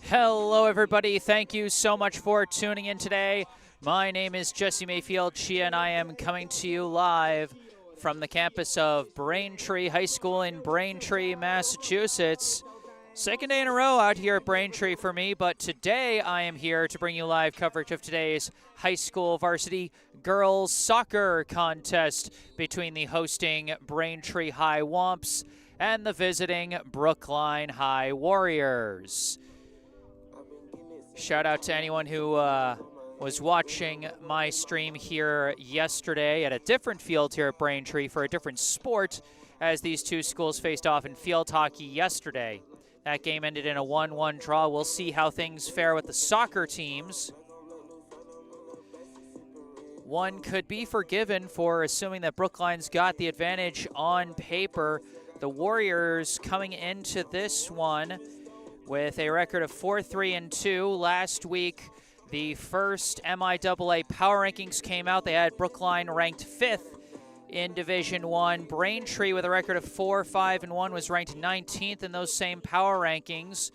Hello, everybody. Thank you so much for tuning in today. My name is Jesse Mayfield-Sheehan, and I am coming to you live from the campus of Braintree High School in Braintree, Massachusetts. Second day in a row out here at Braintree for me, but today I am here to bring you live coverage of today's high school varsity girls soccer contest between the hosting Braintree High Womps and the visiting Brookline High Warriors. Shout out to anyone who was watching my stream here yesterday at a different field here at Braintree for a different sport, as these two schools faced off in field hockey yesterday. That game ended in a 1-1 draw. We'll see how things fare with the soccer teams. One could be forgiven for assuming that Brookline's got the advantage on paper. The Warriors coming into this one with a record of 4-3-2. Last week, the first MIAA Power Rankings came out. They had Brookline ranked 5th in Division I. Braintree, with a record of 4-5-1, was ranked 19th in those same Power Rankings.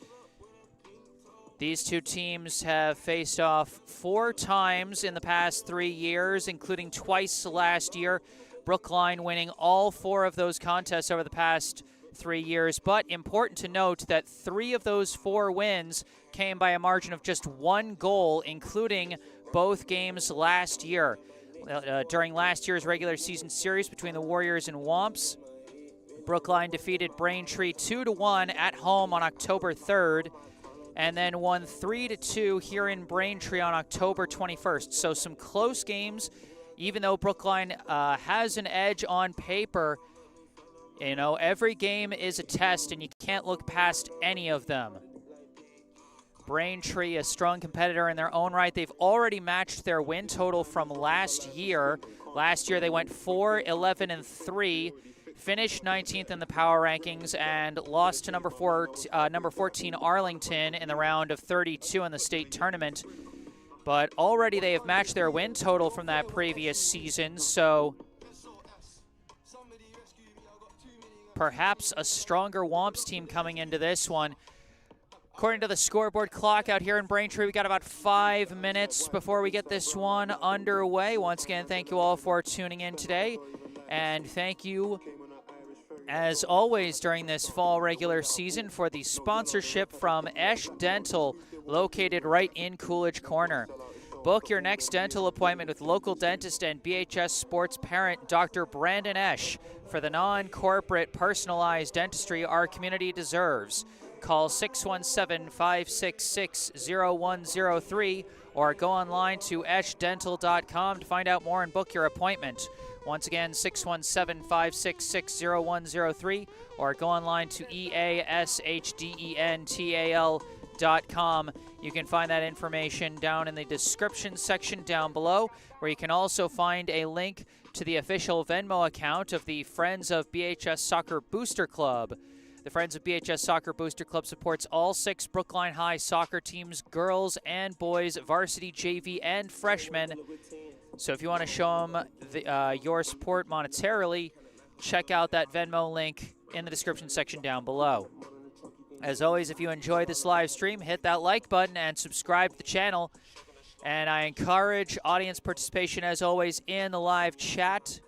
These two teams have faced off 4 times in the past 3 years, including twice last year. Brookline winning all 4 of those contests over the past 3 years, but important to note that 3 of those 4 wins came by a margin of just 1 goal, including both games last year. During last year's regular season series between the Warriors and Womps, Brookline defeated Braintree 2-1 at home on October 3rd, and then won 3-2 here in Braintree on October 21st. So some close games, even though Brookline has an edge on paper. You know, every game is a test, and you can't look past any of them. Braintree, a strong competitor in their own right. They've already matched their win total from last year. Last year, they went 4-11-3, finished 19th in the power rankings, and lost to number 14 Arlington in the round of 32 in the state tournament. But already they have matched their win total from that previous season, so perhaps a stronger Womps team coming into this one. According to the scoreboard clock out here in Braintree, we got about 5 minutes before we get this one underway. Once again, thank you all for tuning in today. And thank you, as always, during this fall regular season for the sponsorship from Esch Dental, located right in Coolidge Corner. Book your next dental appointment with local dentist and BHS sports parent, Dr. Brandon Esch, for the non-corporate personalized dentistry our community deserves. Call 617-566-0103 or go online to eschdental.com to find out more and book your appointment. Once again, 617-566-0103 or go online to easchdental.com. You can find that information down in the description section down below, where you can also find a link to the official Venmo account of the Friends of BHS Soccer Booster Club. The Friends of BHS Soccer Booster Club supports all 6 Brookline High soccer teams, girls and boys, varsity, JV, and freshmen. So if you want to show them your support monetarily, check out that Venmo link in the description section down below. As always, if you enjoy this live stream, hit that like button and subscribe to the channel. And I encourage audience participation, as always, in the live chat.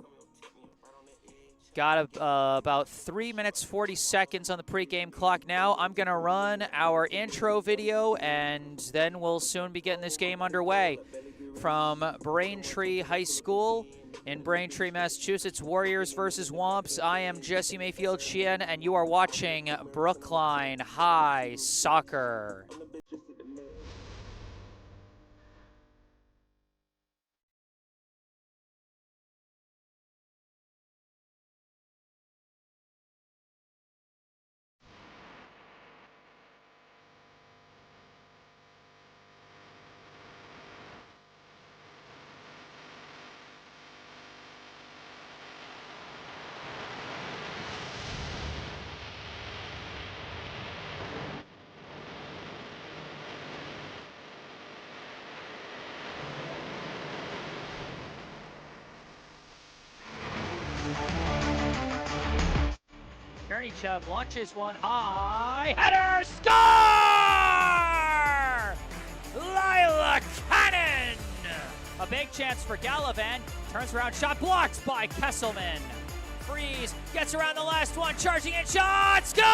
Got about 3 minutes, 40 seconds on the pregame clock now. I'm going to run our intro video, and then we'll soon be getting this game underway. From Braintree High School in Braintree, Massachusetts, Warriors versus Womps. I am Jesse Mayfield-Sheehan, and you are watching Brookline High Soccer. Chernychev launches one high. Header! Score! Lila Cannon! A big chance for Gallivan. Turns around, shot blocked by Kesselman. Freeze gets around the last one, charging in, shot, scores!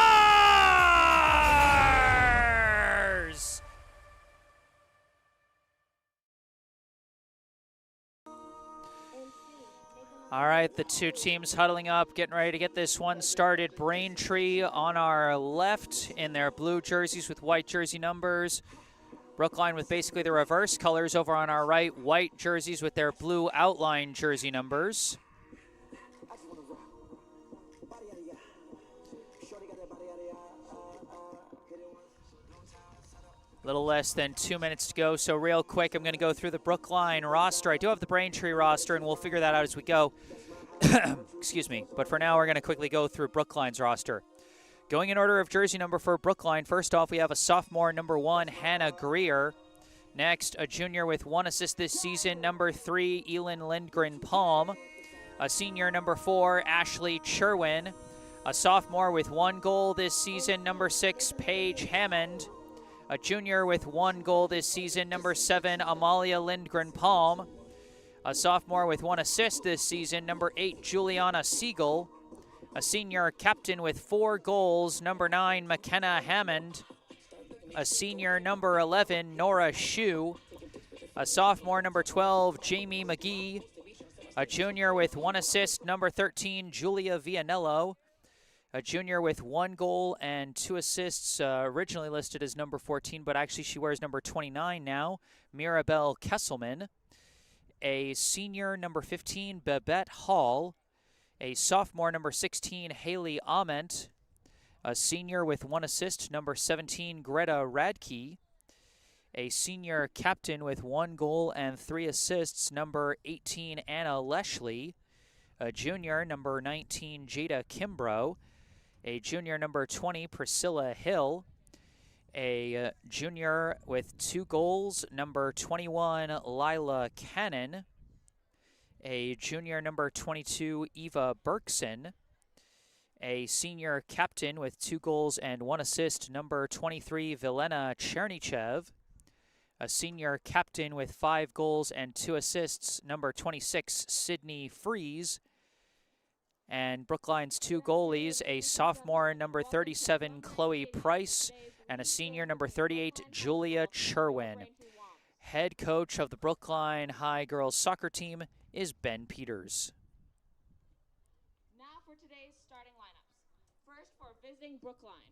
All right, the two teams huddling up, getting ready to get this one started. Braintree on our left in their blue jerseys with white jersey numbers. Brookline with basically the reverse colors over on our right, white jerseys with their blue outline jersey numbers. A little less than 2 minutes to go, so real quick, I'm going to go through the Brookline roster. I do have the Braintree roster, and we'll figure that out as we go. Excuse me. But for now, we're going to quickly go through Brookline's roster. Going in order of jersey number for Brookline, first off, we have a sophomore, number 1, Hannah Greer. Next, a junior with 1 assist this season, number 3, Elin Lindgren-Palm. A senior, number 4, Ashley Cherwin. A sophomore with 1 goal this season, number 6, Paige Hammond. A junior with 1 goal this season, number 7, Amalia Lindgren-Palm. A sophomore with 1 assist this season, number 8, Juliana Siegel. A senior captain with 4 goals, number 9, McKenna Hammond. A senior, number 11, Nora Shue. A sophomore, number 12, Jamie McGee. A junior with 1 assist, number 13, Julia Vianello. A junior with 1 goal and 2 assists, originally listed as number 14, but actually she wears number 29 now, Mirabelle Kesselman. A senior, number 15, Babette Hall. A sophomore, number 16, Haley Ament. A senior with 1 assist, number 17, Greta Radke. A senior captain with 1 goal and 3 assists, number 18, Anna Leshley. A junior, number 19, Jada Kimbrough. A junior, number 20, Priscilla Hill. A junior with 2 goals, number 21, Lila Cannon. A junior, number 22, Eva Berkson. A senior captain with 2 goals and 1 assist, number 23, Vilena Chernychev. A senior captain with 5 goals and 2 assists, number 26, Sydney Freeze. And Brookline's 2 goalies, a sophomore, number 37, Chloe Price, and a senior, number 38, Julia Cherwin. Head coach of the Brookline High girls soccer team is Ben Peters. Now for today's starting lineups. First for visiting Brookline,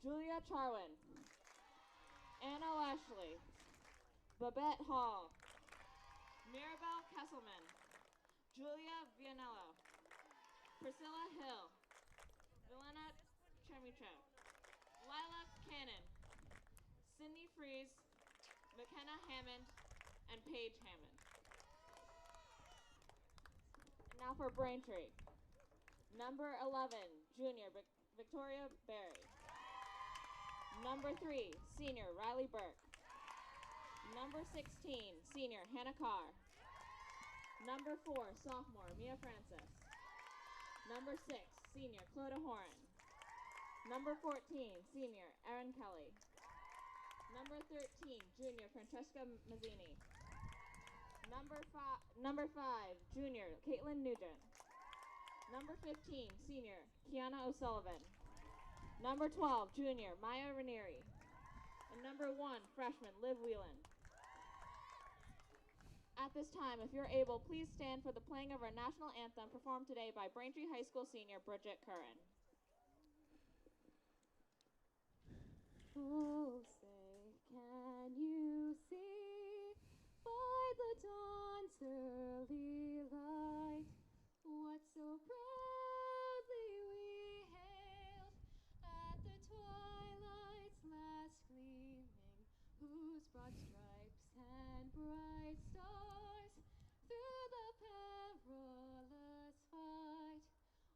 Julia Cherwin, Anna Lashley, Babette Hall, Mirabelle Kesselman, Julia Vianello, Priscilla Hill, Vilena Chernychev, Lila Cannon, Sydney Freeze, McKenna Hammond, and Paige Hammond. Now for Braintree. Number 11, junior Victoria Berry. Number 3, senior Riley Burke. Number 16, senior Hannah Carr. Number 4, sophomore Mia Francis. Number 6, senior Clodagh Horan. Number 14, senior Erin Kelly. Number 13, junior Francesca Mazzini. Number 5, junior Caitlin Nugent. Number 15, senior Kiana O'Sullivan. Number 12, junior Maya Ranieri. And number 1, freshman Liv Whelan. At this time, if you're able, please stand for the playing of our national anthem performed today by Braintree High School senior Bridget Curran. Oh, say, can you see by the dawn's early light what so proudly we hailed at the twilight's last gleaming, whose broad stripes and bright stars through the perilous fight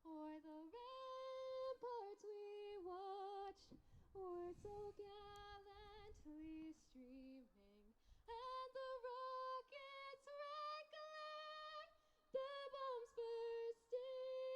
o'er the ramparts we watched were so gallantly streaming, and the rockets rankling, the bombs bursting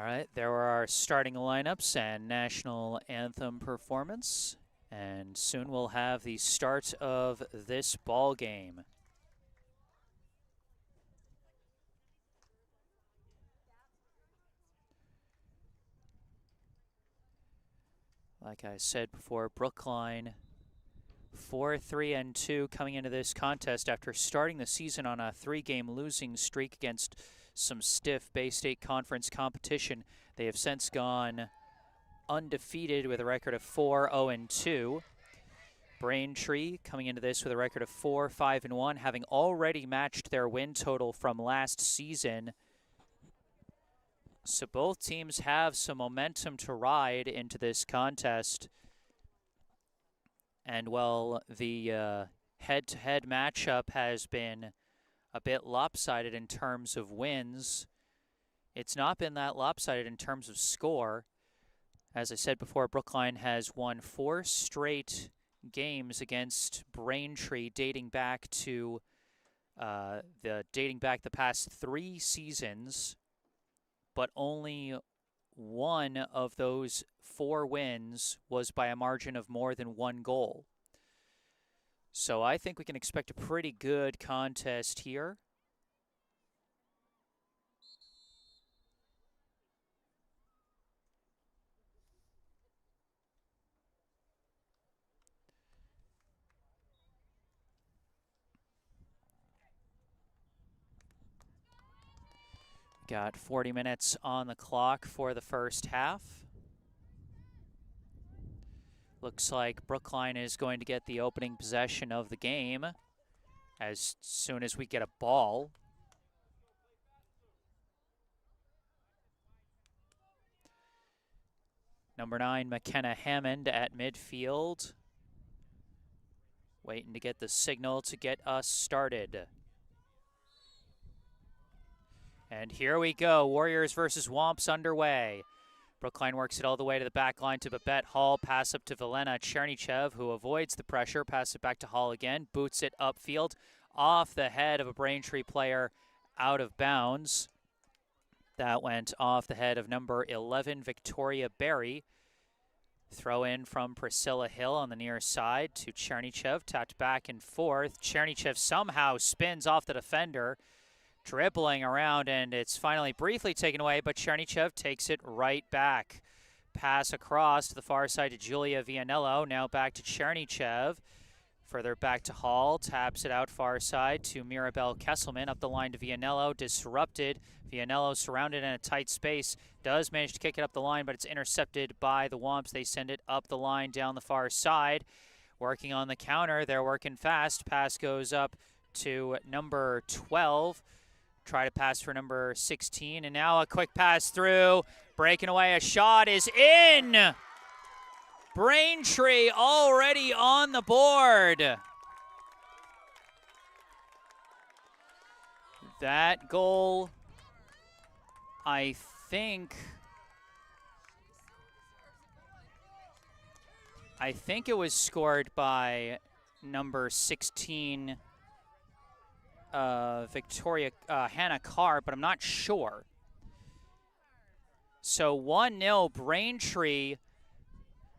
All right, there were our starting lineups and national anthem performance. And soon we'll have the start of this ball game. Like I said before, Brookline 4-3-2 coming into this contest after starting the season on a 3-game losing streak against some stiff Bay State Conference competition. They have since gone undefeated with a record of 4-0-2. Braintree coming into this with a record of 4-5-1, having already matched their win total from last season. So both teams have some momentum to ride into this contest. And while the head-to-head matchup has been a bit lopsided in terms of wins, it's not been that lopsided in terms of score. As I said before, Brookline has won 4 straight games against Braintree dating back the past 3 seasons, but only one of those 4 wins was by a margin of more than 1 goal. So I think we can expect a pretty good contest here. Got 40 minutes on the clock for the first half. Looks like Brookline is going to get the opening possession of the game as soon as we get a ball. Number 9, McKenna Hammond at midfield, waiting to get the signal to get us started. And here we go, Warriors versus Womps underway. Brookline works it all the way to the back line to Babette Hall, pass up to Velena Chernychev, who avoids the pressure, pass it back to Hall again, boots it upfield, off the head of a Braintree player, out of bounds. That went off the head of number 11, Victoria Berry. Throw in from Priscilla Hill on the near side to Chernychev, tapped back and forth. Chernychev somehow spins off the defender, dribbling around, and it's finally briefly taken away, but Chernychev takes it right back. Pass across to the far side to Julia Vianello, now back to Chernychev. Further back to Hall, taps it out far side to Mirabelle Kesselman, up the line to Vianello, disrupted. Vianello surrounded in a tight space, does manage to kick it up the line, but it's intercepted by the Womps. They send it up the line down the far side. Working on the counter, they're working fast. Pass goes up to number 12. Try to pass for number 16, and now a quick pass through. Breaking away, a shot is in! Braintree already on the board. That goal, I think it was scored by number 16, Victoria Hannah Carr, but I'm not sure. So 1-0 Braintree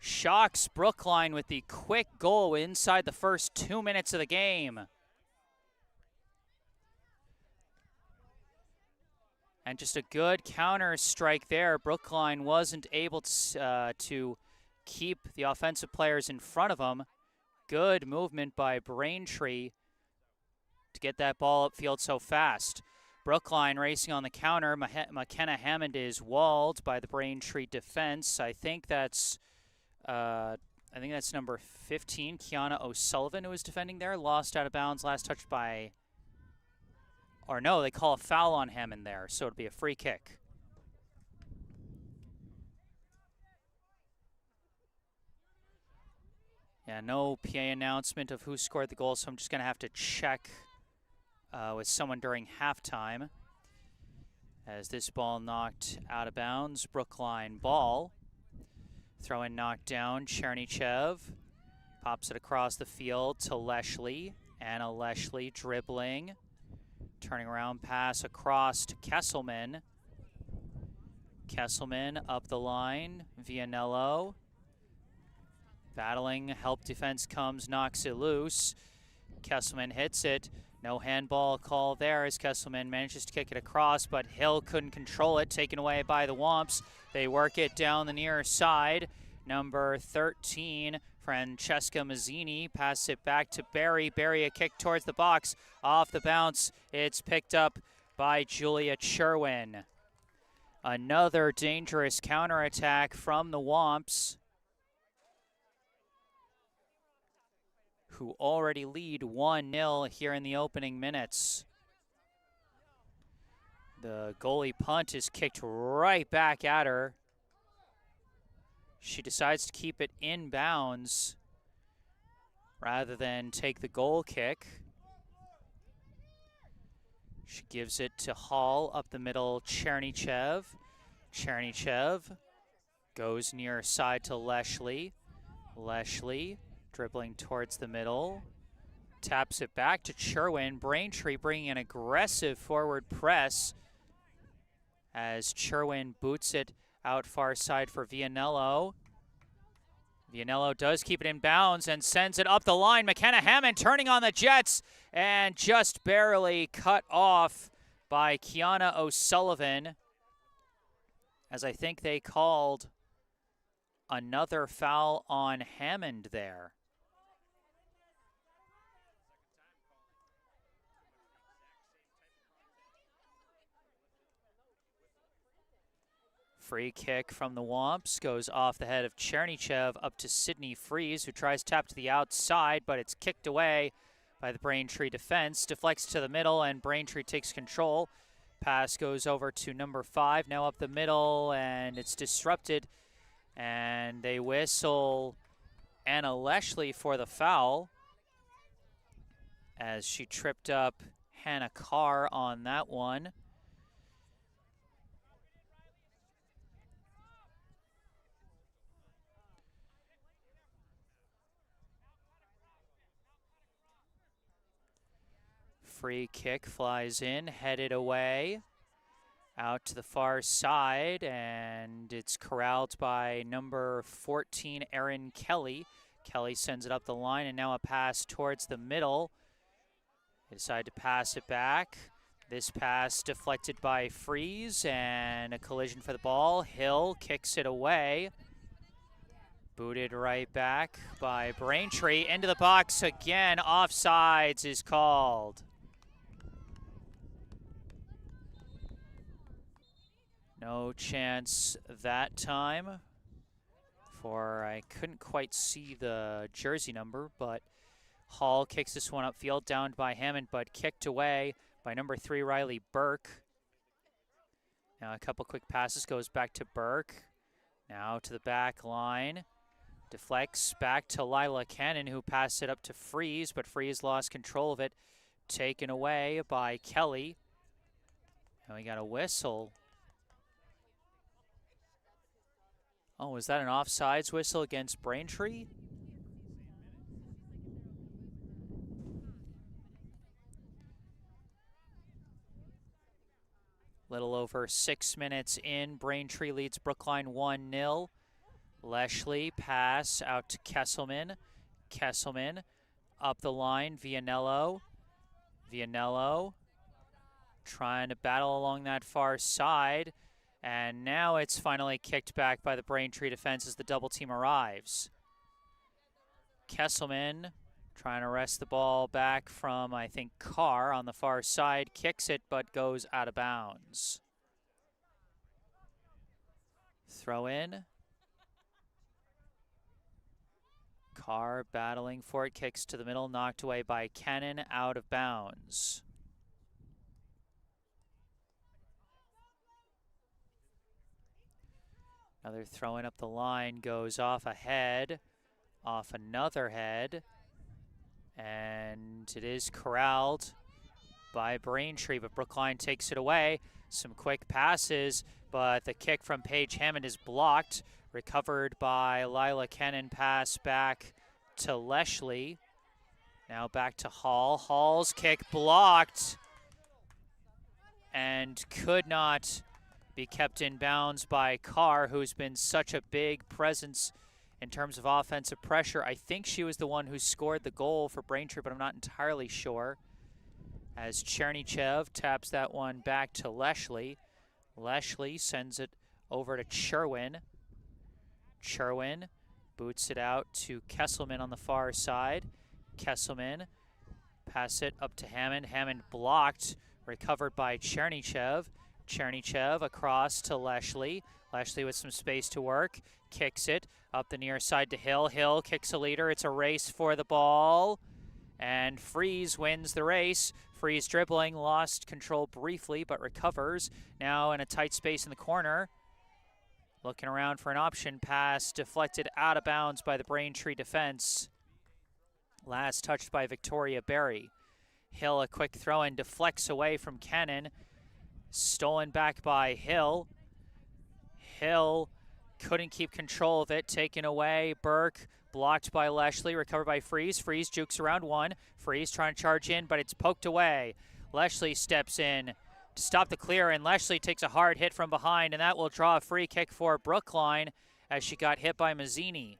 shocks Brookline with the quick goal inside the first 2 minutes of the game. And just a good counter strike there. Brookline wasn't able to keep the offensive players in front of them. Good movement by Braintree to get that ball upfield so fast. Brookline racing on the counter. McKenna Hammond is walled by the Braintree defense. I think that's number 15, Kiana O'Sullivan, who was defending there. Lost out of bounds, last touched by, or no, they call a foul on Hammond there, so it'll be a free kick. Yeah, no PA announcement of who scored the goal, so I'm just going to have to check with someone during halftime. As this ball knocked out of bounds, Brookline ball. Throw in knocked down, Chernychev pops it across the field to Leshley. Anna Leshley dribbling. Turning around pass across to Kesselman. Kesselman up the line, Vianello. Battling, help defense comes, knocks it loose. Kesselman hits it. No handball call there as Kesselman manages to kick it across, but Hill couldn't control it, taken away by the Womps. They work it down the near side. Number 13, Francesca Mazzini, passes it back to Barry. Barry, a kick towards the box. Off the bounce, it's picked up by Julia Sherwin. Another dangerous counterattack from the Womps, who already lead 1-0 here in the opening minutes. The goalie punt is kicked right back at her. She decides to keep it in bounds rather than take the goal kick. She gives it to Hall up the middle, Chernychev. Chernychev goes near side to Leshley. Leshley dribbling towards the middle, taps it back to Sherwin. Braintree bringing an aggressive forward press as Sherwin boots it out far side for Vianello. Vianello does keep it in bounds and sends it up the line. McKenna Hammond turning on the Jets and just barely cut off by Kiana O'Sullivan, as I think they called another foul on Hammond there. Free kick from the Womps goes off the head of Chernychev up to Sydney Freeze, who tries tap to the outside, but it's kicked away by the Braintree defense. Deflects to the middle, and Braintree takes control. Pass goes over to number 5, now up the middle, and it's disrupted. And they whistle Anna Leshley for the foul as she tripped up Hannah Carr on that one. Free kick flies in, headed away, out to the far side, and it's corralled by number 14, Erin Kelly. Kelly sends it up the line, and now a pass towards the middle. They decide to pass it back. This pass deflected by Freeze, and a collision for the ball. Hill kicks it away. Booted right back by Braintree. Into the box again. Offsides is called. No chance that time, for I couldn't quite see the jersey number, but Hall kicks this one upfield, downed by Hammond, but kicked away by number 3, Riley Burke. Now a couple quick passes, goes back to Burke. Now to the back line. Deflects back to Lila Cannon, who passed it up to Freeze, but Freeze lost control of it. Taken away by Kelly. And we got a whistle. Oh, was that an offsides whistle against Braintree? Little over 6 minutes in, Braintree leads Brookline 1-0. Leshley pass out to Kesselman. Kesselman up the line, Vianello. Vianello trying to battle along that far side. And now it's finally kicked back by the Braintree defense as the double team arrives. Kesselman trying to wrest the ball back from, I think, Carr on the far side. Kicks it, but goes out of bounds. Throw in. Carr battling for it, kicks to the middle, knocked away by Cannon, out of bounds. Another throw-in up the line, goes off a head, off another head, and it is corralled by Braintree, but Brookline takes it away. Some quick passes, but the kick from Paige Hammond is blocked. Recovered by Lila Cannon, pass back to Leshley. Now back to Hall. Hall's kick blocked and could not be kept in bounds by Carr, who's been such a big presence in terms of offensive pressure. I think she was the one who scored the goal for Braintree, but I'm not entirely sure. As Chernychev taps that one back to Leshley. Leshley sends it over to Sherwin. Sherwin boots it out to Kesselman on the far side. Kesselman pass it up to Hammond. Hammond blocked, recovered by Chernychev. Chernychev across to Leshley. Leshley with some space to work. Kicks it up the near side to Hill. Hill kicks a leader. It's a race for the ball. And Freeze wins the race. Freeze dribbling, lost control briefly, but recovers. Now in a tight space in the corner. Looking around for an option pass. Deflected out of bounds by the Braintree defense. Last touched by Victoria Berry. Hill, a quick throw-in, deflects away from Cannon. Stolen back by Hill. Hill couldn't keep control of it. Taken away. Burke blocked by Leshley. Recovered by Freeze. Freeze jukes around one. Freeze trying to charge in, but it's poked away. Leshley steps in to stop the clear, and Leshley takes a hard hit from behind, and that will draw a free kick for Brookline as she got hit by Mazzini.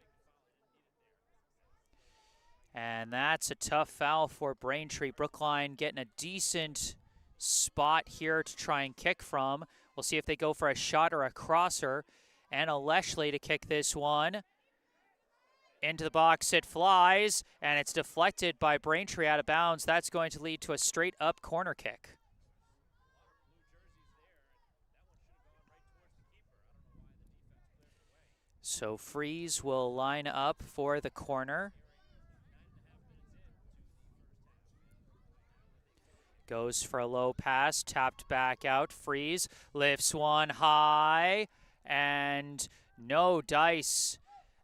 And that's a tough foul for Braintree. Brookline getting a decent spot here to try and kick from. We'll see if they go for a shot or a crosser. Anna Leshley to kick this one. Into the box it flies, and it's deflected by Braintree out of bounds. That's going to lead to a straight-up corner kick. So Freeze will line up for the corner. Goes for a low pass, tapped back out. Freeze lifts one high, and no dice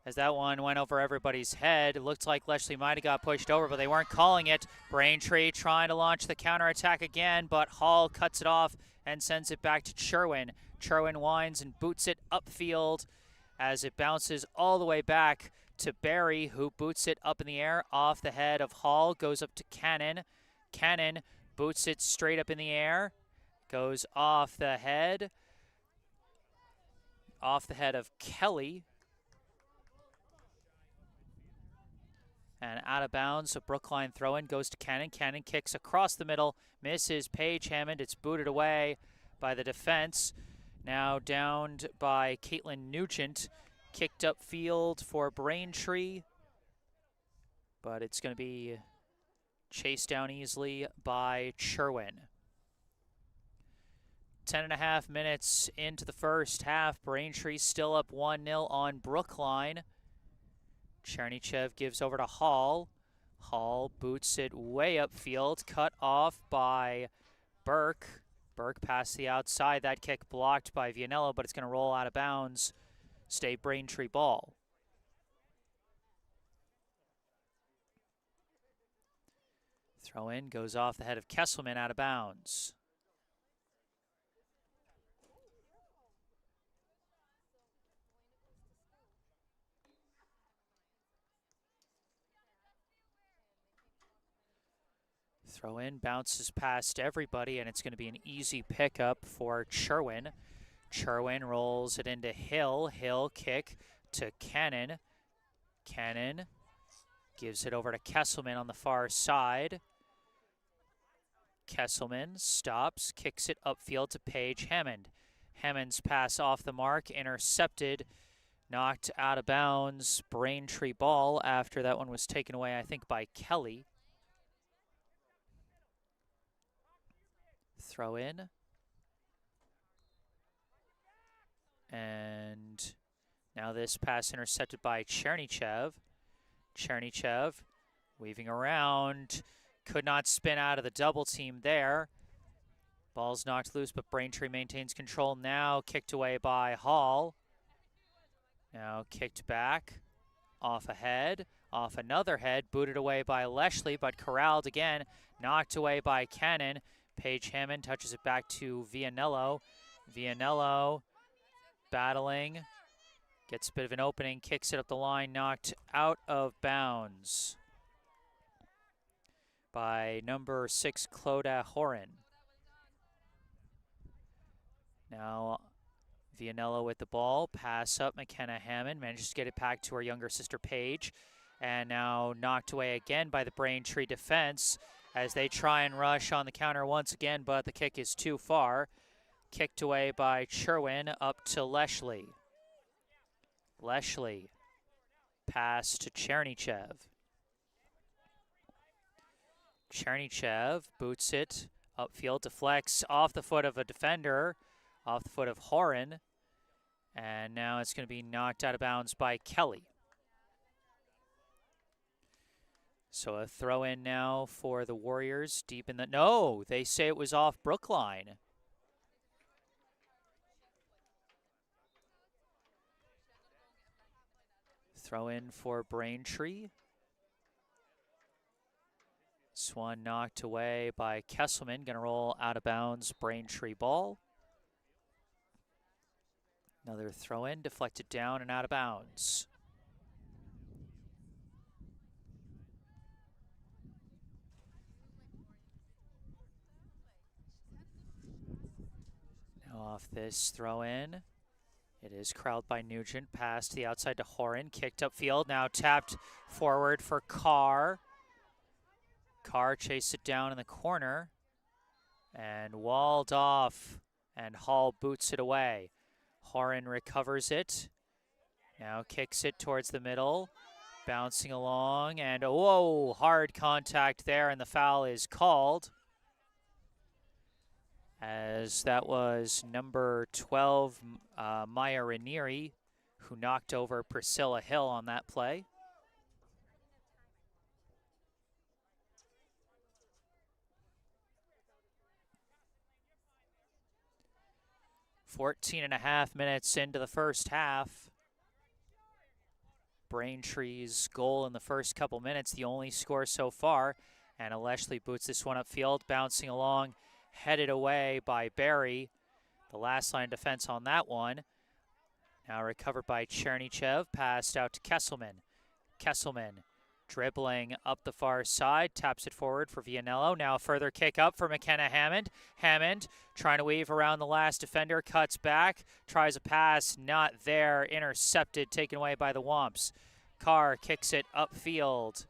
as that one went over everybody's head. It looked like Leshley might have got pushed over, but they weren't calling it. Braintree trying to launch the counterattack again, but Hall cuts it off and sends it back to Sherwin. Sherwin winds and boots it upfield as it bounces all the way back to Barry, who boots it up in the air off the head of Hall. Goes up to Cannon. Cannon boots it straight up in the air. Goes off the head of Kelly. And out of bounds, a Brookline throw-in goes to Cannon. Cannon kicks across the middle, misses Paige Hammond. It's booted away by the defense. Now downed by Caitlin Nugent. Kicked upfield for Braintree, but it's going to be chased down easily by Sherwin. 10.5 minutes into the first half. Braintree still up 1-0 on Brookline. Chernychev gives over to Hall. Hall boots it way upfield, cut off by Burke. Burke past the outside. That kick blocked by Vianello, but it's going to roll out of bounds. Stay Braintree ball. Throw in goes off the head of Kesselman, out of bounds. Throw in bounces past everybody, and it's going to be an easy pickup for Sherwin. Sherwin rolls it into Hill. Hill kick to Cannon. Cannon gives it over to Kesselman on the far side. Kesselman stops, kicks it upfield to Paige Hammond. Hammond's pass off the mark, intercepted, knocked out of bounds. Braintree ball after that one was taken away, I think, by Kelly. Throw in. And now this pass intercepted by Chernychev. Chernychev weaving around. Could not spin out of the double team there. Ball's knocked loose, but Braintree maintains control now. Kicked away by Hall. Now kicked back. Off a head. Off another head. Booted away by Leshley, but corralled again. Knocked away by Cannon. Paige Hammond touches it back to Vianello. Vianello battling. Gets a bit of an opening. Kicks it up the line. Knocked out of bounds by number 6, Clodagh Horan. Now Vianello with the ball. Pass up. McKenna Hammond manages to get it back to her younger sister Paige. And now knocked away again by the Braintree defense as they try and rush on the counter once again, but the kick is too far. Kicked away by Cherwin up to Leshley. Leshley. Pass to Chernychev. Chernychev boots it upfield, deflects off the foot of a defender, off the foot of Horan. And now it's going to be knocked out of bounds by Kelly. So a throw in now for the Warriors deep in the, no, they say it was off Brookline. Throw in for Braintree. This one knocked away by Kesselman, gonna roll out of bounds, Braintree ball. Another throw in, deflected down and out of bounds. Off this throw in, it is corralled by Nugent. Pass to the outside to Horan. Kicked upfield. Now tapped forward for Carr. Carr chased it down in the corner and walled off. And Hall boots it away. Horan recovers it. Now kicks it towards the middle. Bouncing along. And whoa, hard contact there. And the foul is called. As that was number 12, Maya Ranieri, who knocked over Priscilla Hill on that play. .14.5 minutes into the first half. Braintree's goal in the first couple minutes, the only score so far. And Leshley boots this one upfield, bouncing along. Headed away by Barry. The last line defense on that one. Now recovered by Chernychev. Passed out to Kesselman. Kesselman dribbling up the far side. Taps it forward for Vianello. Now a further kick up for McKenna Hammond. Hammond trying to weave around the last defender. Cuts back. Tries a pass. Not there. Intercepted. Taken away by the Womps. Carr kicks it upfield.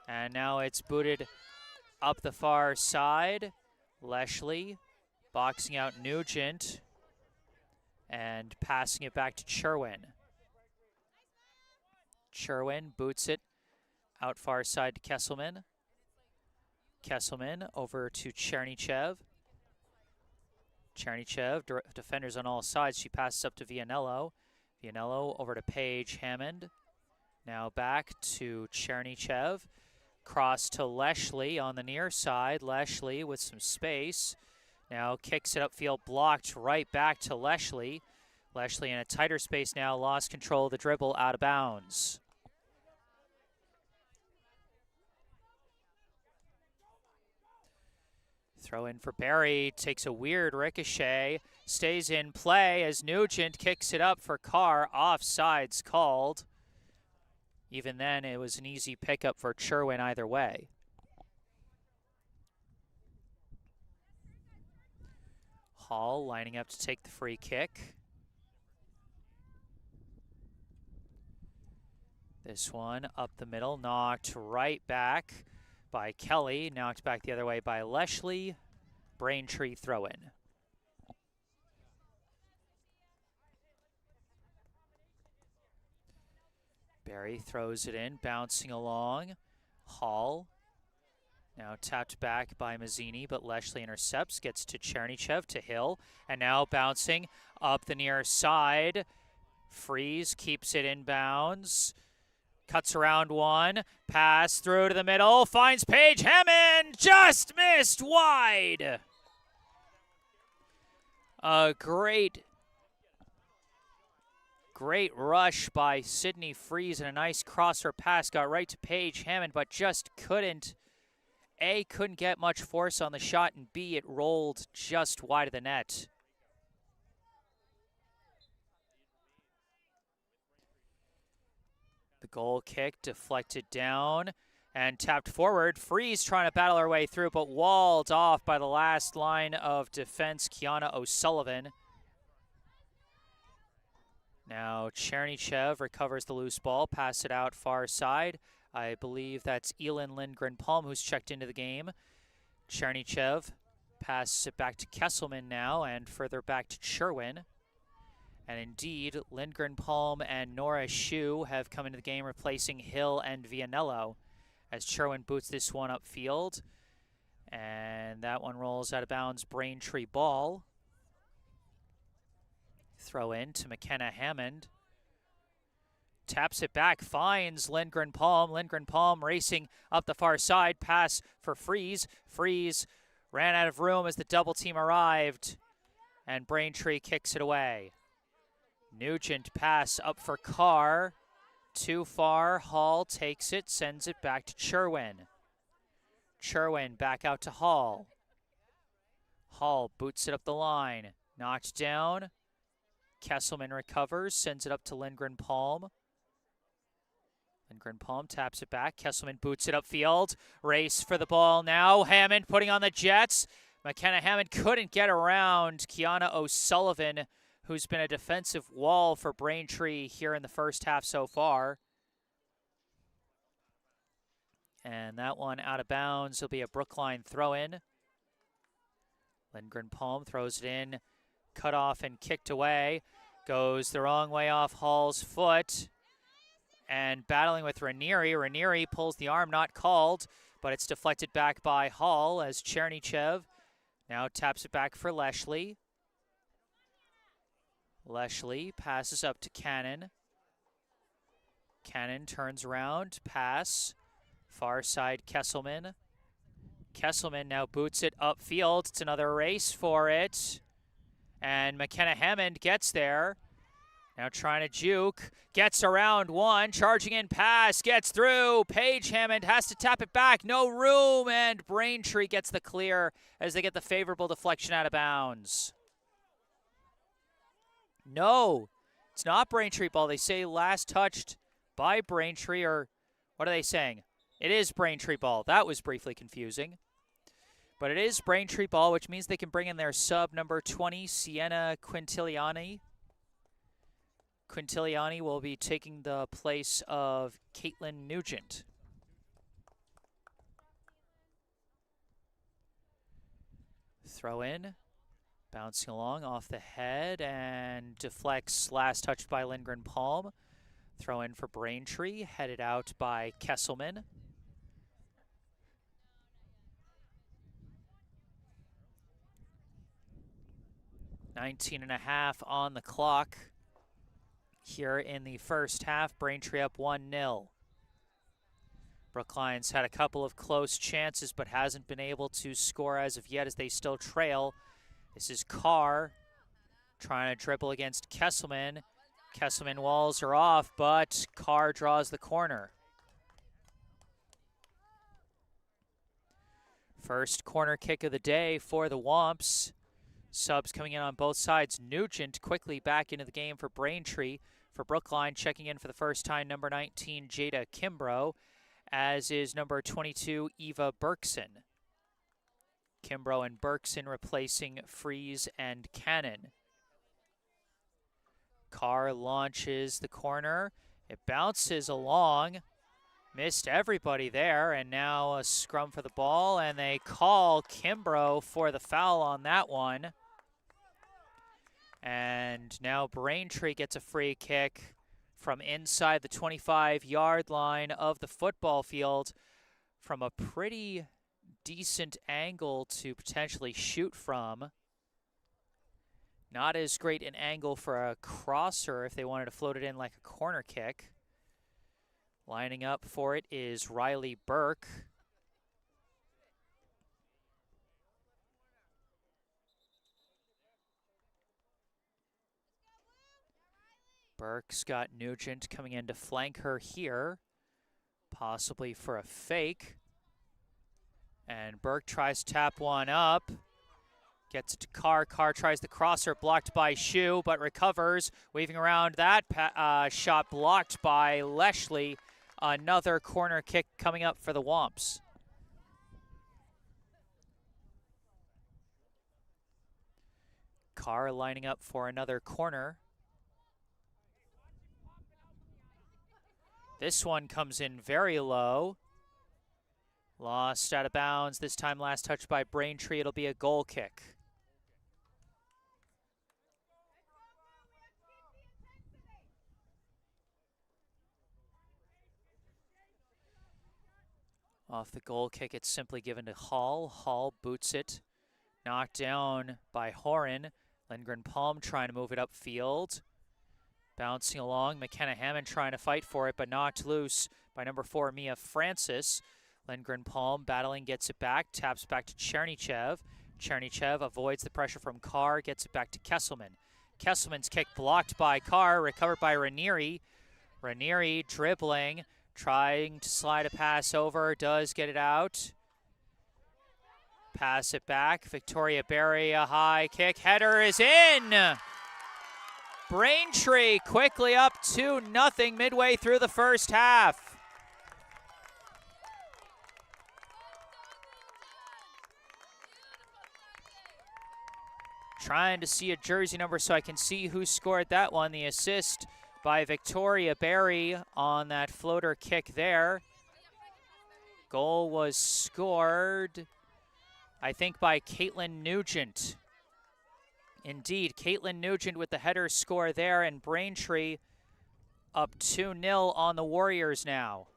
And now it's booted up the far side. Leshley boxing out Nugent and passing it back to Cherwin. Cherwin boots it out far side to Kesselman. Kesselman over to Chernychev. Chernychev, defenders on all sides. She passes up to Vianello. Vianello over to Paige Hammond. Now back to Chernychev. Cross to Leshley on the near side. Leshley with some space. Now kicks it upfield, blocked right back to Leshley. Leshley in a tighter space now, lost control of the dribble, out of bounds. Throw in for Barry, takes a weird ricochet, stays in play as Nugent kicks it up for Carr. Offsides called. Even then, it was an easy pickup for Cherwin either way. Hall lining up to take the free kick. This one up the middle, knocked right back by Kelly. Knocked back the other way by Leshley. Braintree throw-in. Barry throws it in, bouncing along. Hall. Now tapped back by Mazzini, but Leshley intercepts, gets to Chernychev, to Hill, and now bouncing up the near side. Freeze keeps it in bounds. Cuts around one, pass through to the middle, finds Paige Hammond, just missed wide. A great rush by Sydney Freeze and a nice crosser pass. Got right to Paige Hammond, but just couldn't get much force on the shot, and B, it rolled just wide of the net. The goal kick deflected down and tapped forward. Freeze trying to battle her way through, but walled off by the last line of defense, Kiana O'Sullivan. Now Chernychev recovers the loose ball, pass it out far side. I believe that's Elin Lindgren-Palm who's checked into the game. Chernychev passes it back to Kesselman now and further back to Sherwin. And indeed, Lindgren-Palm and Nora Shu have come into the game replacing Hill and Vianello as Sherwin boots this one upfield. And that one rolls out of bounds, Braintree ball. Throw in to McKenna Hammond. Taps it back, finds Lindgren-Palm. Lindgren-Palm racing up the far side. Pass for Freeze. Freeze ran out of room as the double team arrived. And Braintree kicks it away. Nugent pass up for Carr. Too far. Hall takes it, sends it back to Sherwin. Sherwin back out to Hall. Hall boots it up the line. Knocked down. Kesselman recovers, sends it up to Lindgren-Palm. Lindgren-Palm taps it back. Kesselman boots it upfield. Race for the ball now. Hammond putting on the Jets. McKenna Hammond couldn't get around Kiana O'Sullivan, who's been a defensive wall for Braintree here in the first half so far. And that one out of bounds. It'll be a Brookline throw-in. Lindgren-Palm throws it in. Cut off and kicked away. Goes the wrong way off Hall's foot. And battling with Ranieri. Ranieri pulls the arm, not called, but it's deflected back by Hall as Chernychev now taps it back for Leshley. Leshley passes up to Cannon. Cannon turns around, pass. Far side Kesselman. Kesselman now boots it upfield. It's another race for it. And McKenna Hammond gets there. Now trying to juke. Gets around one. Charging in pass. Gets through. Paige Hammond has to tap it back. No room. And Braintree gets the clear as they get the favorable deflection out of bounds. No, it's not Braintree ball. They say last touched by Braintree, or what are they saying? It is Braintree ball. That was briefly confusing. But it is Braintree ball, which means they can bring in their sub number 20, Sienna Quintiliani. Quintiliani will be taking the place of Caitlin Nugent. Throw in. Bouncing along off the head and deflects, last touched by Lindgren-Palm. Throw in for Braintree, headed out by Kesselman. .5 on the clock here in the first half. Braintree up 1-0. Brookline's had a couple of close chances but hasn't been able to score as of yet as they still trail. This is Carr trying to dribble against Kesselman. Kesselman walls are off, but Carr draws the corner. First corner kick of the day for the Womps. Subs coming in on both sides. Nugent quickly back into the game for Braintree. For Brookline, checking in for the first time, number 19, Jada Kimbrough, as is number 22, Eva Berkson. Kimbrough and Berkson replacing Freeze and Cannon. Carr launches the corner. It bounces along. Missed everybody there, and now a scrum for the ball, and they call Kimbrough for the foul on that one. And now Braintree gets a free kick from inside the 25-yard line of the football field from a pretty decent angle to potentially shoot from. Not as great an angle for a crosser if they wanted to float it in like a corner kick. Lining up for it is Riley Burke. Burke's got Nugent coming in to flank her here, possibly for a fake. And Burke tries to tap one up. Gets it to Carr. Carr tries the crosser, blocked by Shu, but recovers. Weaving around that shot blocked by Leshley. Another corner kick coming up for the Womps. Carr lining up for another corner. This one comes in very low. Lost out of bounds. This time last touch by Braintree. It'll be a goal kick. Off the goal kick, it's simply given to Hall. Hall boots it. Knocked down by Horan. Lindgren Palm trying to move it upfield. Bouncing along. McKenna Hammond trying to fight for it, but knocked loose by number 4, Mia Francis. Lindgren Palm battling, gets it back. Taps back to Chernychev. Chernychev avoids the pressure from Carr. Gets it back to Kesselman. Kesselman's kick blocked by Carr. Recovered by Ranieri. Ranieri dribbling. Trying to slide a pass over, does get it out. Pass it back. Victoria Berry, a high kick. Header is in. Braintree quickly up 2-0 midway through the first half. Trying to see a jersey number so I can see who scored that one. The assist by Victoria Berry on that floater kick there. Goal was scored, I think, by Caitlin Nugent. Indeed, Caitlin Nugent with the header score there, and Braintree up 2-0 on the Warriors now.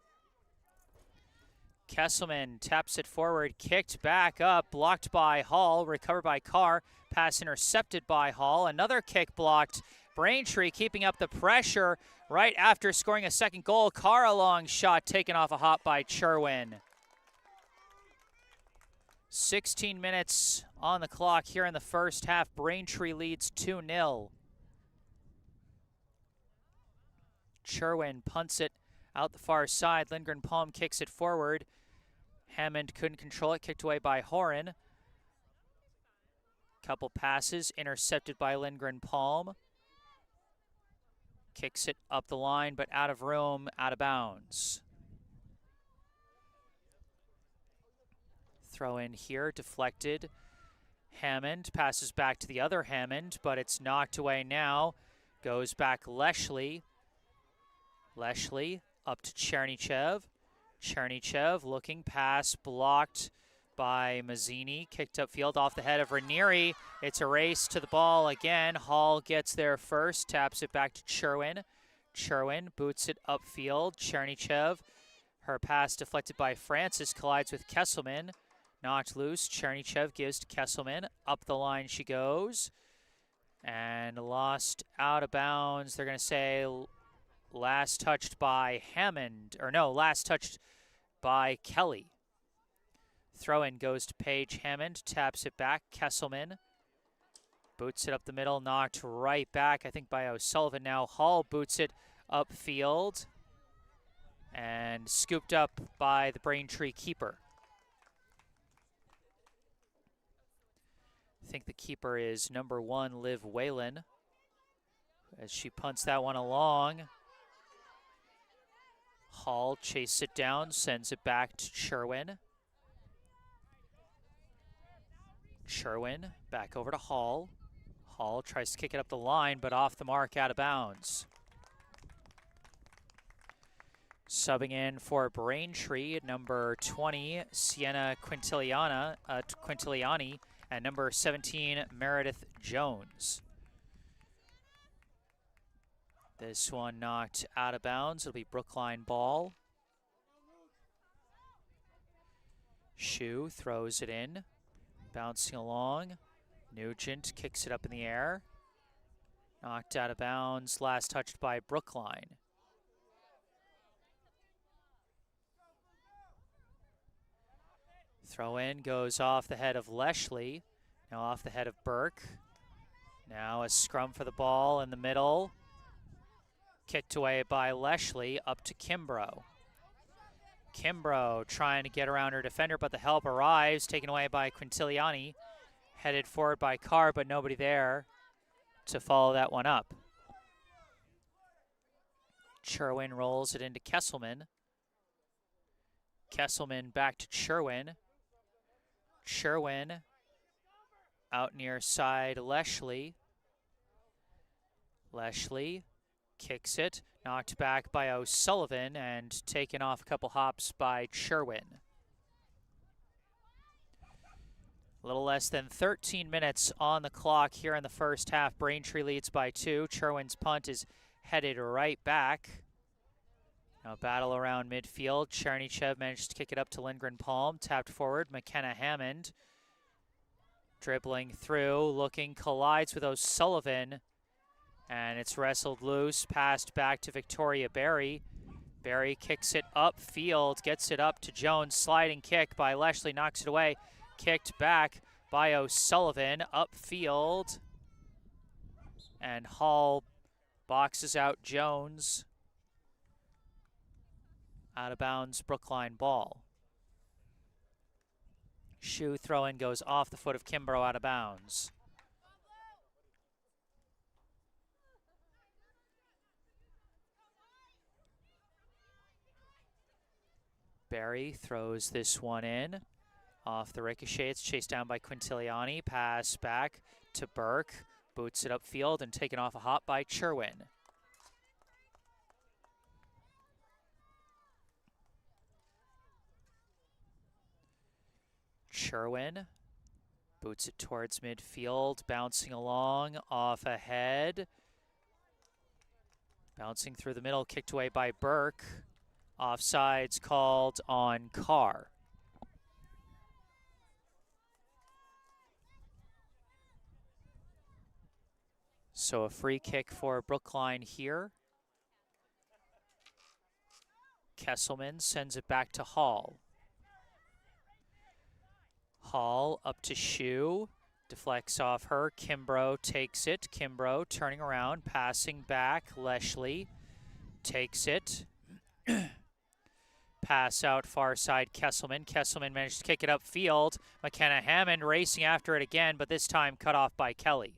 Kesselman taps it forward, kicked back up, blocked by Hall, recovered by Carr, pass intercepted by Hall, another kick blocked. Braintree keeping up the pressure right after scoring a second goal. Carr, a long shot taken off a hop by Cherwin. 16 minutes on the clock here in the first half. Braintree leads 2-0. Cherwin punts it out the far side. Lindgren Palm kicks it forward. Hammond couldn't control it, kicked away by Horan. Couple passes intercepted by Lindgren Palm. Kicks it up the line, but out of room, out of bounds. Throw in here, deflected. Hammond passes back to the other Hammond, but it's knocked away now. Goes back Leshley. Leshley up to Chernychev. Chernychev looking, pass blocked by Mazzini. Kicked upfield off the head of Ranieri. It's a race to the ball again. Hall gets there first, taps it back to Cherwin. Cherwin boots it upfield. Chernychev, her pass deflected by Francis, collides with Kesselman. Knocked loose. Chernychev gives to Kesselman. Up the line she goes. And lost out of bounds. They're going to say last touched by Hammond. Or no, last touched by Kelly. Throw-in goes to Paige Hammond. Taps it back. Kesselman boots it up the middle. Knocked right back, I think, by O'Sullivan. Now Hall boots it upfield. And scooped up by the Braintree keeper. I think the keeper is number 1, Liv Whalen, as she punts that one along. Hall chases it down, sends it back to Cherwin. Cherwin back over to Hall. Hall tries to kick it up the line, but off the mark, out of bounds. Subbing in for Braintree, number 20, Sienna Quintiliani, and number 17, Meredith Jones. This one knocked out of bounds. It'll be Brookline ball. Shu throws it in, bouncing along. Nugent kicks it up in the air. Knocked out of bounds, last touched by Brookline. Throw in goes off the head of Leshley, now off the head of Burke. Now a scrum for the ball in the middle. Kicked away by Leshley, up to Kimbrough. Kimbrough trying to get around her defender, but the help arrives, taken away by Quintiliani. Headed forward by Carr, but nobody there to follow that one up. Cherwin rolls it into Kesselman. Kesselman back to Cherwin. Cherwin out near side Leshley. Leshley kicks it, Knocked back by O'Sullivan and taken off a couple hops by Sherwin. A little less than 13 minutes on the clock here in the first half. Braintree leads by 2. Sherwin's punt is headed right back. Now battle around midfield. Chernychev managed to kick it up to Lindgren Palm. Tapped forward. McKenna Hammond dribbling through, looking, collides with O'Sullivan. And it's wrestled loose, passed back to Victoria Berry. Berry kicks it upfield, gets it up to Jones. Sliding kick by Leshley, knocks it away. Kicked back by O'Sullivan, upfield. And Hall boxes out Jones. Out of bounds, Brookline ball. Shoe throw-in goes off the foot of Kimbrough, out of bounds. Berry throws this one in. Off the ricochet, it's chased down by Quintiliani. Pass back to Burke. Boots it upfield and taken off a hop by Sherwin. Sherwin boots it towards midfield, bouncing along, off ahead. Bouncing through the middle, kicked away by Burke. Offsides called on Carr. So a free kick for Brookline here. Kesselman sends it back to Hall. Hall up to Shoe, deflects off her. Kimbrough takes it. Kimbrough turning around, passing back. Leshley takes it. Pass out far side, Kesselman. Kesselman managed to kick it upfield. McKenna Hammond racing after it again, but this time cut off by Kelly.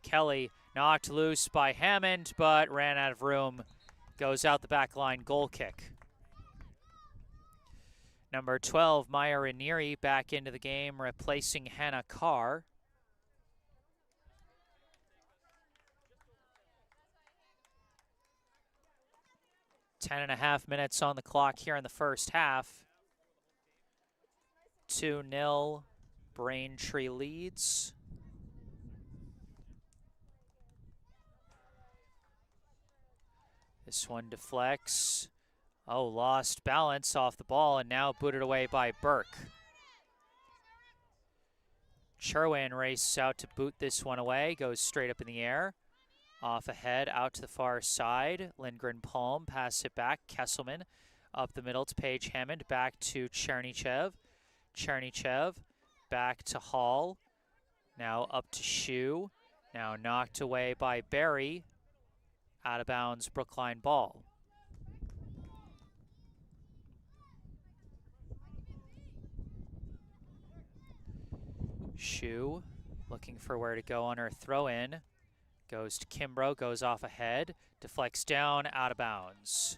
Kelly knocked loose by Hammond, but ran out of room. Goes out the back line, goal kick. Number 12, Maya Ranieri back into the game, replacing Hannah Carr. Ten and a half minutes on the clock here in the first half. 2-0, Braintree leads. This one deflects. Oh, lost balance off the ball and now booted away by Burke. Sherwin races out to boot this one away, goes straight up in the air. Off ahead, out to the far side. Lindgren Palm, pass it back. Kesselman up the middle to Paige Hammond, back to Chernychev. Chernychev back to Hall. Now up to Shoe. Now knocked away by Berry. Out of bounds, Brookline ball. Shoe looking for where to go on her throw-in. Goes to Kimbrough, goes off ahead, deflects down, out of bounds.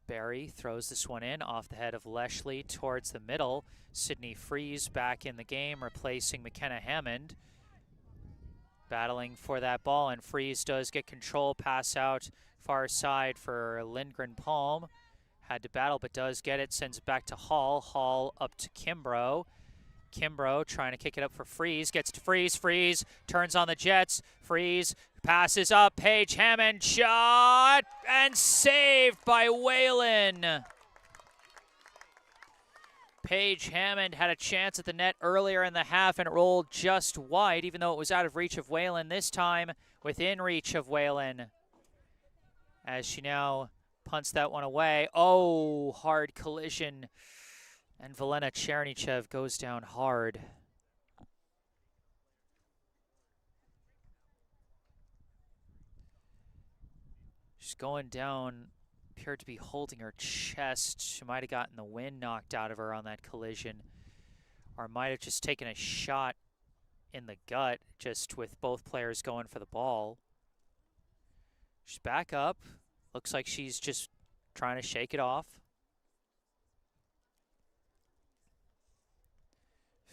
Berry throws this one in off the head of Leshley towards the middle. Sydney Freeze back in the game, replacing McKenna Hammond. Battling for that ball, and Freeze does get control, pass out far side for Lindgren Palm. Had to battle, but does get it, sends it back to Hall. Hall up to Kimbrough. Kimbrough trying to kick it up for Freeze, gets to Freeze. Freeze turns on the Jets. Freeze passes up. Paige Hammond shot and saved by Whalen. Paige Hammond had a chance at the net earlier in the half and it rolled just wide, even though it was out of reach of Whalen. This time within reach of Whalen, as she now punts that one away. Oh, hard collision. And Velena Chernychev goes down hard. She's going down, appeared to be holding her chest. She might have gotten the wind knocked out of her on that collision, or might have just taken a shot in the gut, just with both players going for the ball. She's back up. Looks like she's just trying to shake it off.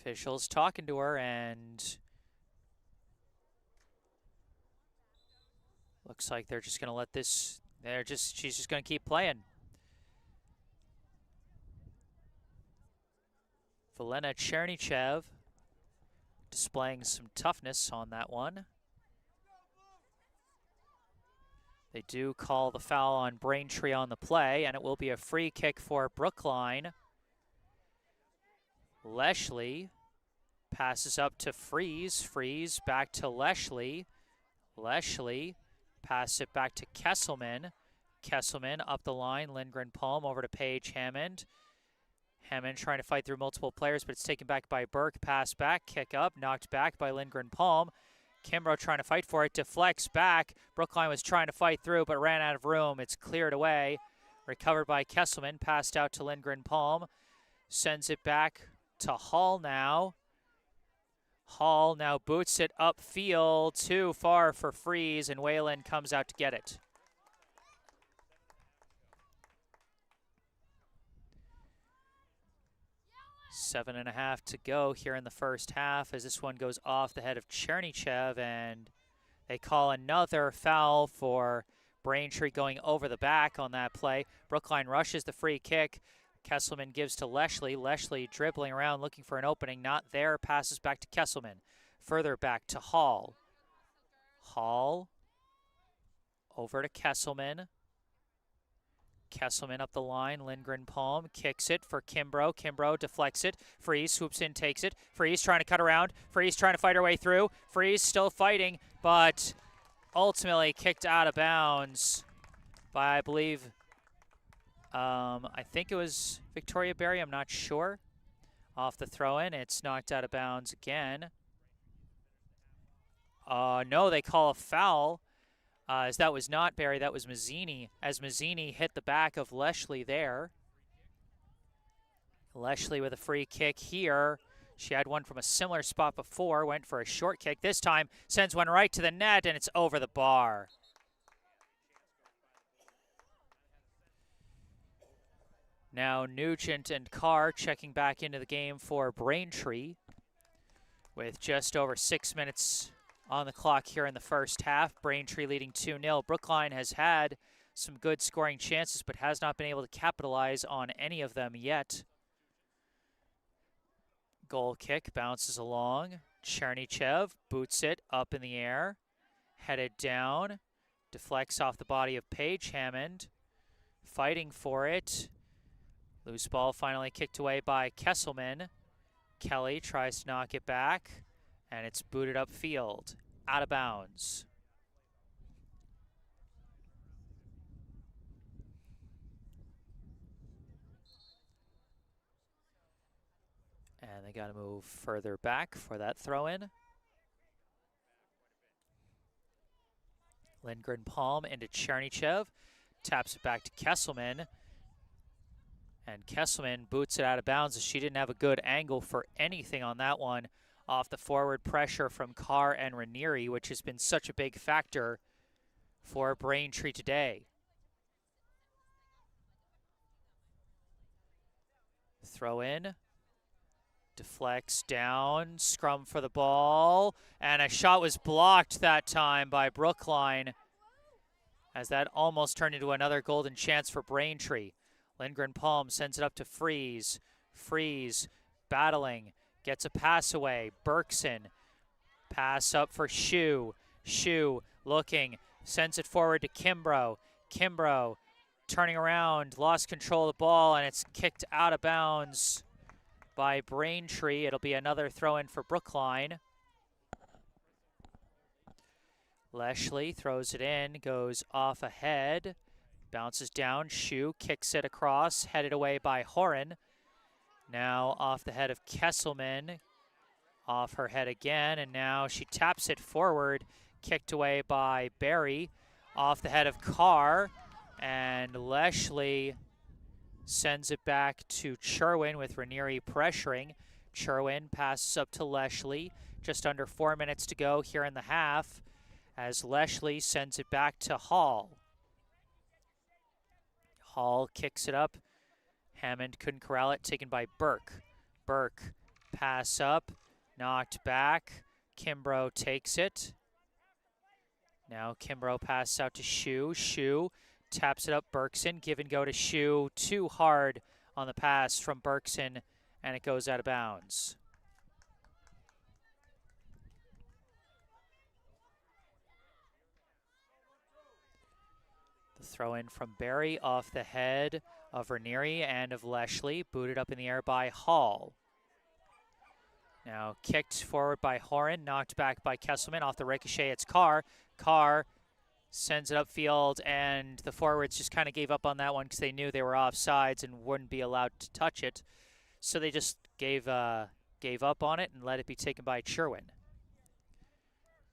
Officials talking to her, and looks like they're just going to let this, she's just going to keep playing. Velena Chernychev displaying some toughness on that one. They do call the foul on Braintree on the play, and it will be a free kick for Brookline. Leshley passes up to Freeze. Freeze back to Leshley. Leshley passes it back to Kesselman. Kesselman up the line. Lindgren Palm over to Paige Hammond. Hammond trying to fight through multiple players, but it's taken back by Burke. Pass back, kick up, knocked back by Lindgren Palm. Kimbrough trying to fight for it, deflects back. Brookline was trying to fight through, but ran out of room. It's cleared away. Recovered by Kesselman, passed out to Lindgren Palm. Sends it back to Hall now. Hall now boots it upfield, too far for Freeze, and Whalen comes out to get it. Seven and a half to go here in the first half as this one goes off the head of Chernychev, and they call another foul for Braintree going over the back on that play. Brookline rushes the free kick. Kesselman gives to Leshley. Leshley dribbling around looking for an opening. Not there. Passes back to Kesselman. Further back to Hall. Hall over to Kesselman. Kesselman up the line. Lindgren Palm kicks it for Kimbrough. Kimbrough deflects it. Freeze swoops in, takes it. Freeze trying to cut around. Freeze trying to fight her way through. Freeze still fighting, but ultimately kicked out of bounds by, I believe, I think it was Victoria Berry. I'm not sure. Off the throw-in, it's knocked out of bounds again. No, they call a foul. As that was not Berry, that was Mazzini, as Mazzini hit the back of Leshley there. Leshley with a free kick here. She had one from a similar spot before, went for a short kick. This time sends one right to the net, and it's over the bar. Now Nugent and Carr checking back into the game for Braintree with just over 6 minutes on the clock here in the first half. Braintree leading 2-0. Brookline has had some good scoring chances, but has not been able to capitalize on any of them yet. Goal kick bounces along. Chernychev boots it up in the air. Headed down. Deflects off the body of Paige Hammond. Fighting for it. Loose ball finally kicked away by Kesselman. Kelly tries to knock it back, and it's booted upfield, out of bounds. And they got to move further back for that throw-in. Lindgren Palm into Chernychev, taps it back to Kesselman. And Kesselman boots it out of bounds as she didn't have a good angle for anything on that one off the forward pressure from Carr and Ranieri, which has been such a big factor for Braintree today. Throw in. Deflects down. Scrum for the ball. And a shot was blocked that time by Brookline as that almost turned into another golden chance for Braintree. Lindgren Palm sends it up to Freeze. Freeze battling, gets a pass away. Berkson, pass up for Shu. Shu looking, sends it forward to Kimbrough. Kimbrough turning around, lost control of the ball, and it's kicked out of bounds by Braintree. It'll be another throw-in for Brookline. Leshley throws it in, goes off ahead. Bounces down, Shu kicks it across, headed away by Horan. Now off the head of Kesselman, off her head again, and now she taps it forward, kicked away by Berry, off the head of Carr, and Leshley sends it back to Cherwin with Ranieri pressuring. Cherwin passes up to Leshley, just under 4 minutes to go here in the half, as Leshley sends it back to Hall. Hall kicks it up. Hammond couldn't corral it, taken by Burke. Burke Pass up, knocked back. Kimbrough takes it. Now Kimbrough passes out to Shu. Shu taps it up. Berkson, give and go to Shu. Too hard on the pass from Berkson, and it goes out of bounds. The throw in from Barry off the head of Ranieri and of Leshley. Booted up in the air by Hall. Now kicked forward by Horan, knocked back by Kesselman. Off the ricochet, it's Carr. Carr sends it upfield, and the forwards just kind of gave up on that one because they knew they were offsides and wouldn't be allowed to touch it. So they just gave up on it and let it be taken by Cherwin.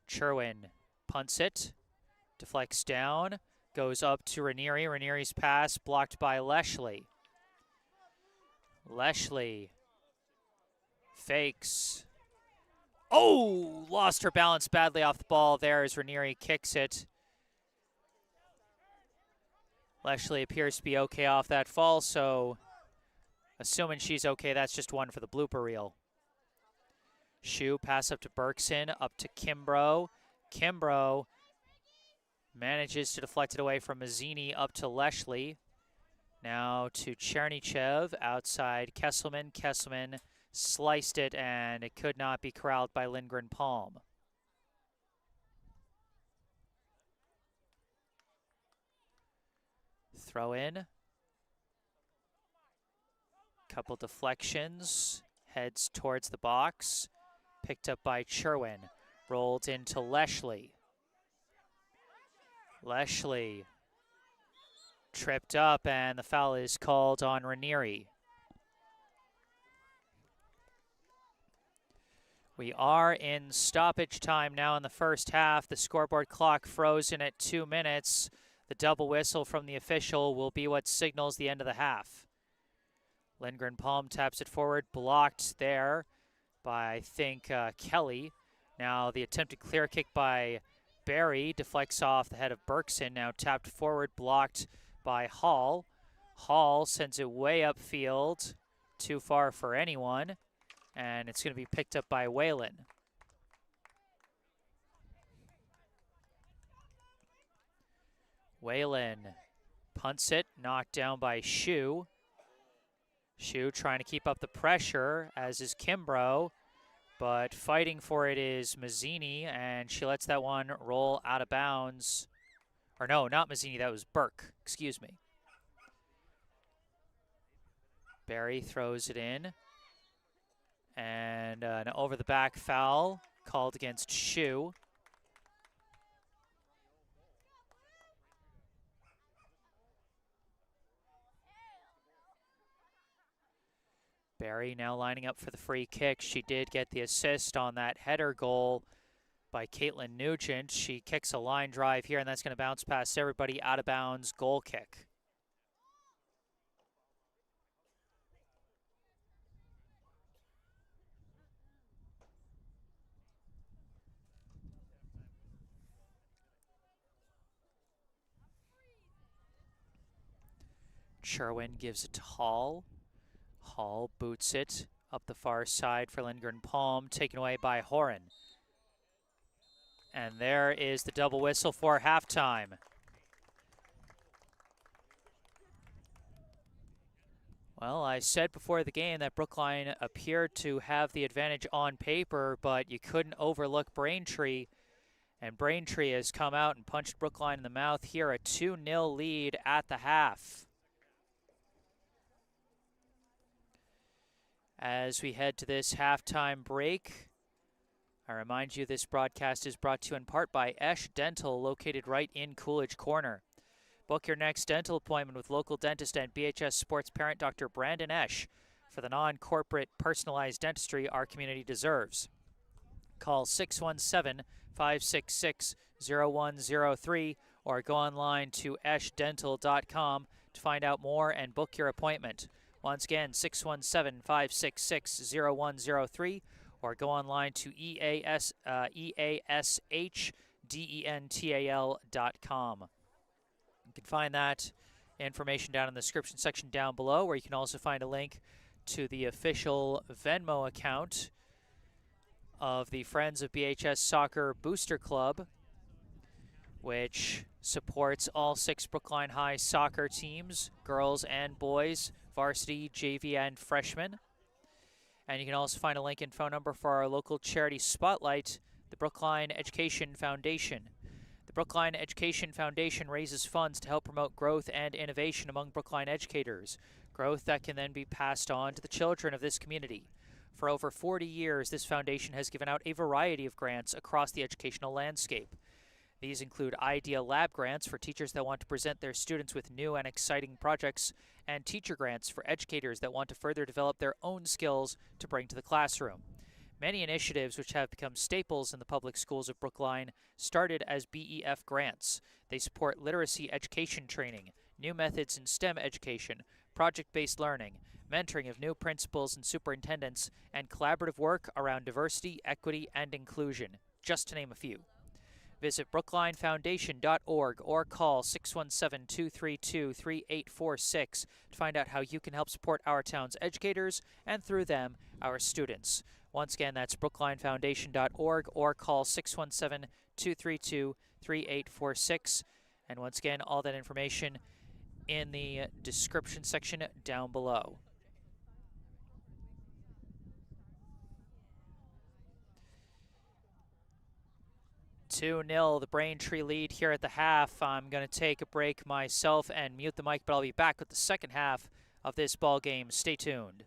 Cherwin punts it, deflects down, goes up to Ranieri. Ranieri's pass blocked by Leshley. Leshley fakes. Oh, lost her balance badly off the ball there as Ranieri kicks it. Leshley appears to be okay off that fall, so assuming she's okay, that's just one for the blooper reel. Shu pass up to Berkson, up to Kimbrough. Kimbrough manages to deflect it away from Mazzini up to Leshley. Now to Chernychev, outside Kesselman. Kesselman sliced it, and it could not be corralled by Lindgren Palm. Throw in. Couple deflections. Heads towards the box. Picked up by Cherwin. Rolled into Leshley. Leshley tripped up, and the foul is called on Ranieri. We are in stoppage time now in the first half. The scoreboard clock frozen at 2 minutes. The double whistle from the official will be what signals the end of the half. Lindgren Palm taps it forward, blocked there by, I think, Kelly. Now the attempted clear kick by Barry deflects off the head of Berkson. Now tapped forward, blocked by Hall. Hall sends it way upfield, too far for anyone, and it's going to be picked up by Whalen. Whalen punts it, knocked down by Shu. Shu trying to keep up the pressure, as is Kimbrough, but fighting for it is Mazzini, and she lets that one roll out of bounds. Or no, not Mazzini, that was Burke, excuse me. Barry throws it in, and an over-the-back foul called against Shu. Barry now lining up for the free kick. She did get the assist on that header goal by Caitlin Nugent. She kicks a line drive here, and that's going to bounce past everybody, out of bounds, goal kick. Cherwin gives it to Hall. Hall boots it up the far side for Lindgren Palm, taken away by Horan. And there is the double whistle for halftime. Well, I said before the game that Brookline appeared to have the advantage on paper, but you couldn't overlook Braintree. And Braintree has come out and punched Brookline in the mouth here, a 2-0 lead at the half. As we head to this halftime break, I remind you this broadcast is brought to you in part by Esch Dental, located right in Coolidge Corner. Book your next dental appointment with local dentist and BHS sports parent Dr. Brandon Esch for the non-corporate personalized dentistry our community deserves. Call 617-566-0103 or go online to eschdental.com to find out more and book your appointment. Once again, 617-566-0103 or go online to eashdental.com. You can find that information down in the description section down below, where you can also find a link to the official Venmo account of the Friends of BHS Soccer Booster Club, which supports all 6 Brookline High soccer teams, girls and boys, varsity, JV, and freshmen. And you can also find a link and phone number for our local charity spotlight, the Brookline Education Foundation. The Brookline Education Foundation raises funds to help promote growth and innovation among Brookline educators, growth that can then be passed on to the children of this community. For over 40 years, this foundation has given out a variety of grants across the educational landscape. These include Idea Lab grants for teachers that want to present their students with new and exciting projects, and teacher grants for educators that want to further develop their own skills to bring to the classroom. Many initiatives which have become staples in the public schools of Brookline started as BEF grants. They support literacy education training, new methods in STEM education, project-based learning, mentoring of new principals and superintendents, and collaborative work around diversity, equity, and inclusion, just to name a few. Visit brooklinefoundation.org or call 617-232-3846 to find out how you can help support our town's educators and, through them, our students. Once again, that's brooklinefoundation.org or call 617-232-3846. And once again, all that information in the description section down below. "2-0, the Braintree lead here at the half. I'm going to take a break myself and mute the mic, but I'll be back with the second half of this ball game. Stay tuned.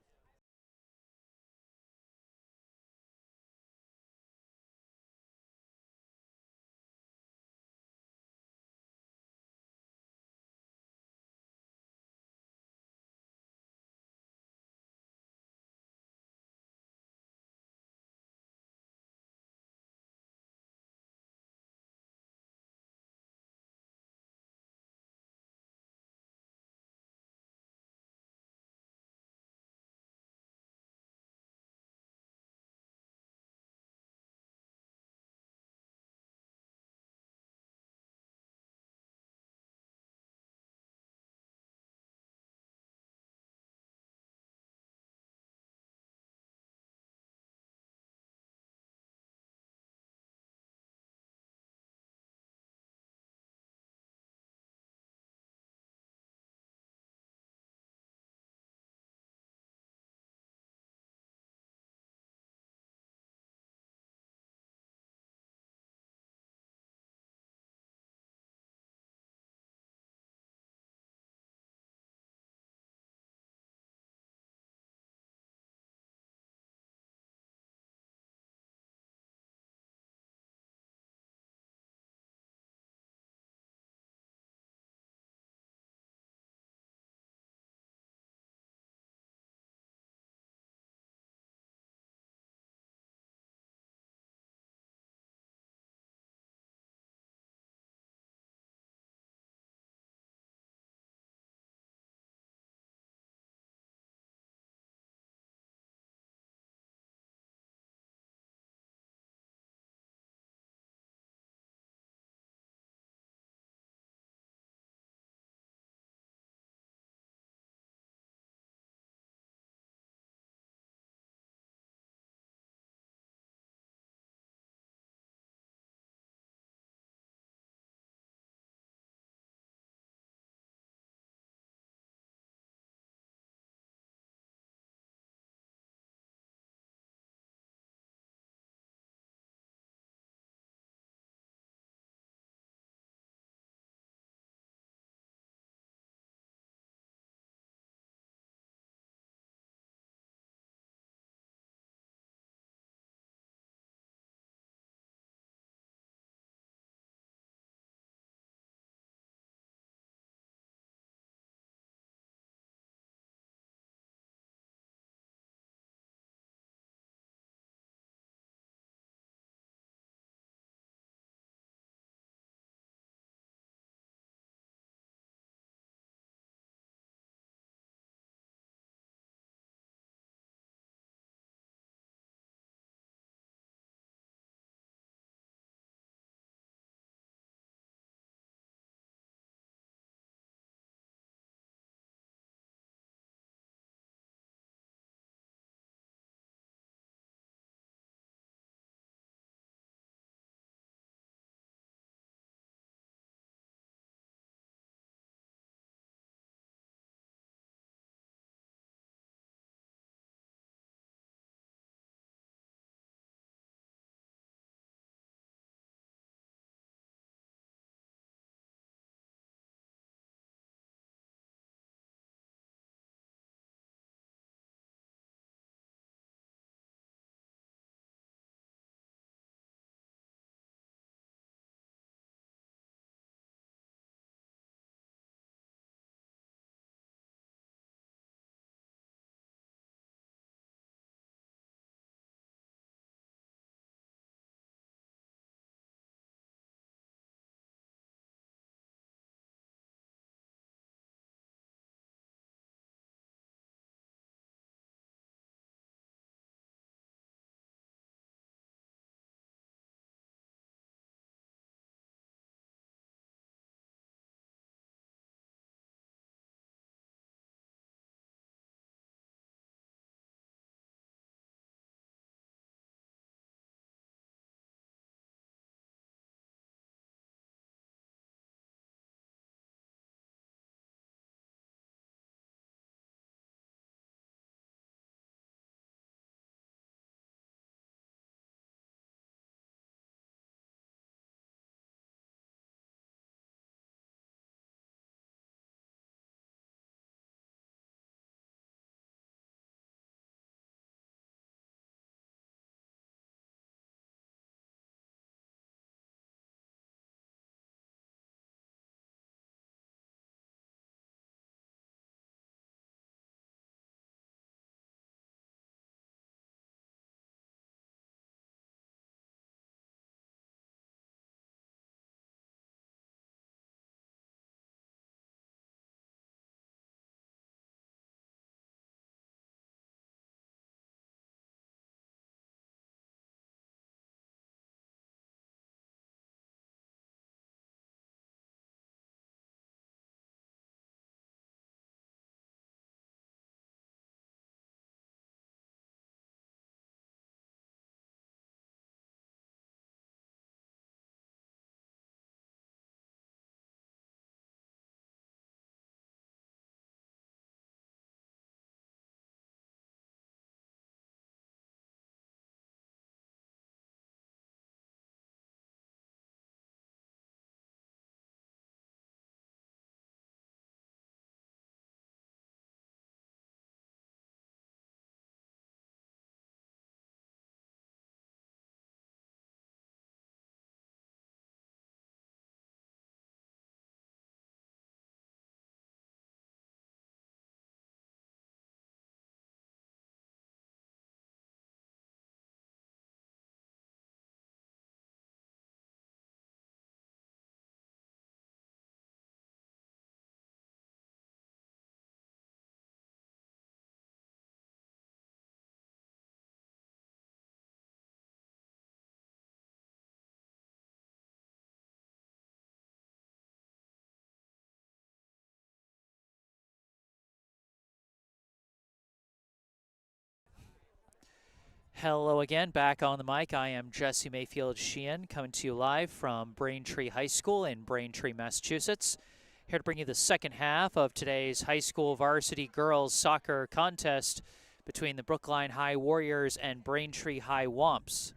Hello again, back on the mic. I am Jesse Mayfield-Sheehan, coming to you live from Braintree High School in Braintree, Massachusetts. Here to bring you the second half of today's high school varsity girls soccer contest between the Brookline High Warriors and Braintree High Womps.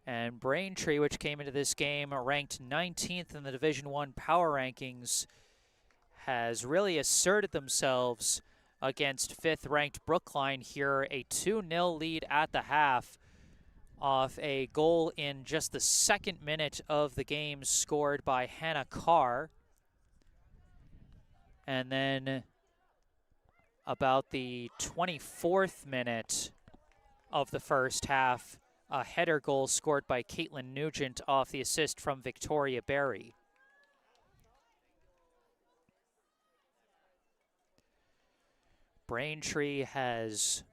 And Braintree, which came into this game ranked 19th in the Division I power rankings, has really asserted themselves against 5th-ranked Brookline here, a 2-0 lead at the half off a goal in just the second minute of the game scored by Hannah Carr. And then about the 24th minute of the first half, a header goal scored by Caitlin Nugent off the assist from Victoria Berry. Braintree has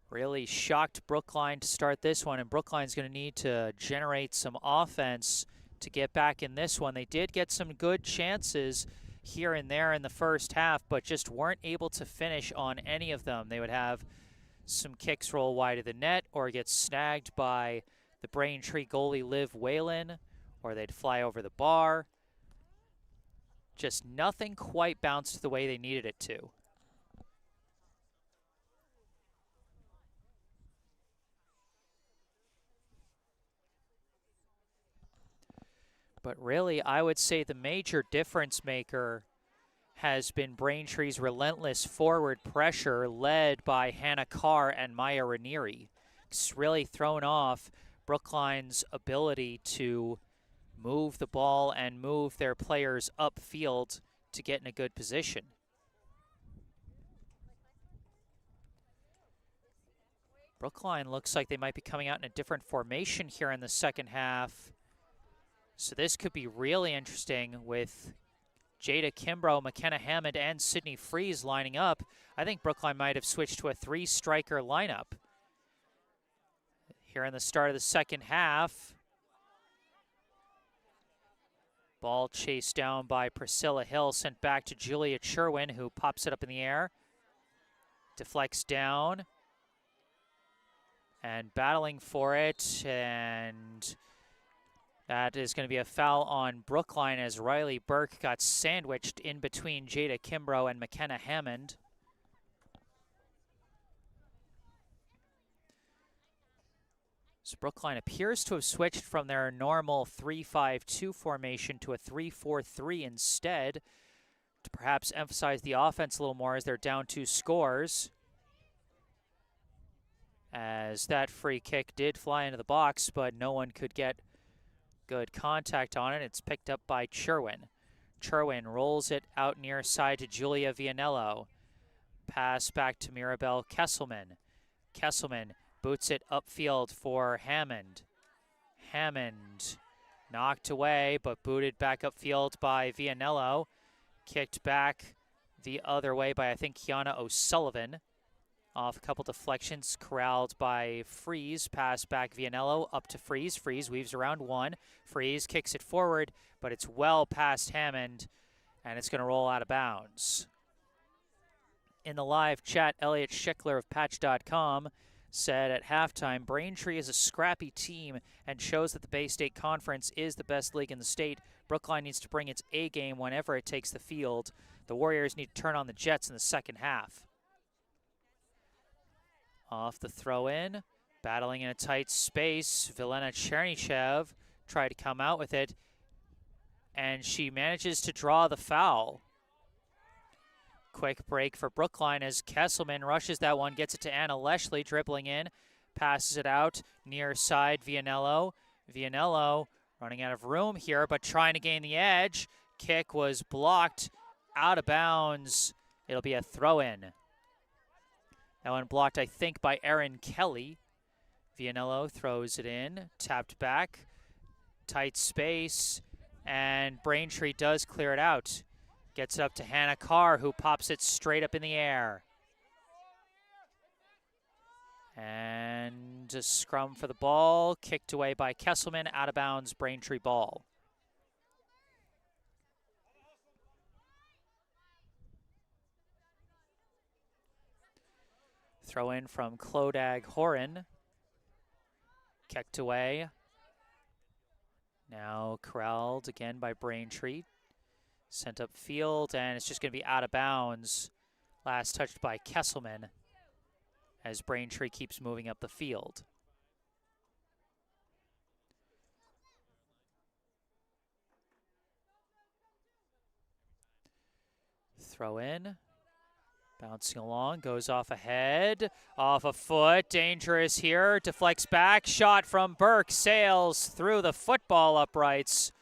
really shocked Brookline to start this one, and Brookline's going to need to generate some offense to get back in this one. They did get some good chances here and there in the first half, but just weren't able to finish on any of them. They would have some kicks roll wide of the net or get snagged by the Braintree goalie Liv Whalen, or they'd fly over the bar. Just nothing quite bounced the way they needed it to. But really, I would say the major difference maker has been Braintree's relentless forward pressure led by Hannah Carr and Maya Ranieri. It's really thrown off Brookline's ability to move the ball and move their players upfield to get in a good position. Brookline looks like they might be coming out in a different formation here in the second half. So this could be really interesting with Jada Kimbrough, McKenna Hammond, and Sydney Freeze lining up. I think Brookline might have switched to a 3-striker lineup here in the start of the second half. Ball chased down by Priscilla Hill, sent back to Julia Cherwin, who pops it up in the air. Deflects down. And battling for it, and that is going to be a foul on Brookline as Riley Burke got sandwiched in between Jada Kimbrough and McKenna Hammond. So Brookline appears to have switched from their normal 3-5-2 formation to a 3-4-3 instead, to perhaps emphasize the offense a little more as they're down 2 scores. As that free kick did fly into the box, but no one could get good contact on it. It's picked up by Cherwin. Cherwin rolls it out near side to Julia Vianello. Pass back to Mirabelle Kesselman. Kesselman boots it upfield for Hammond. Hammond knocked away, but booted back upfield by Vianello. Kicked back the other way by, I think, Kiana O'Sullivan. Off a couple deflections, corralled by Freeze. Pass back Vianello up to Freeze. Freeze weaves around one. Freeze kicks it forward, but it's well past Hammond, and it's going to roll out of bounds. In the live chat, Elliot Schickler of Patch.com said at halftime, Braintree is a scrappy team and shows that the Bay State Conference is the best league in the state. Brookline needs to bring its A game whenever it takes the field. The Warriors need to turn on the Jets in the second half. Off the throw-in, battling in a tight space, Vilena Chernychev tried to come out with it, and she manages to draw the foul. Quick break for Brookline as Kesselman rushes that one, gets it to Anna Leshley, dribbling in, passes it out near side Vianello. Vianello running out of room here, but trying to gain the edge. Kick was blocked out of bounds. It'll be a throw-in. That one blocked, I think, by Erin Kelly. Vianello throws it in, tapped back, tight space, and Braintree does clear it out. Gets it up to Hannah Carr, who pops it straight up in the air. And a scrum for the ball, kicked away by Kesselman, out of bounds, Braintree ball. Throw in from Clodag Horan. Kicked away. Now corralled again by Braintree. Sent up field, and it's just going to be out of bounds. Last touched by Kesselman as Braintree keeps moving up the field. Throw in. Bouncing along, goes off ahead, off a foot, dangerous here, deflects back, shot from Burke, sails through the football uprights.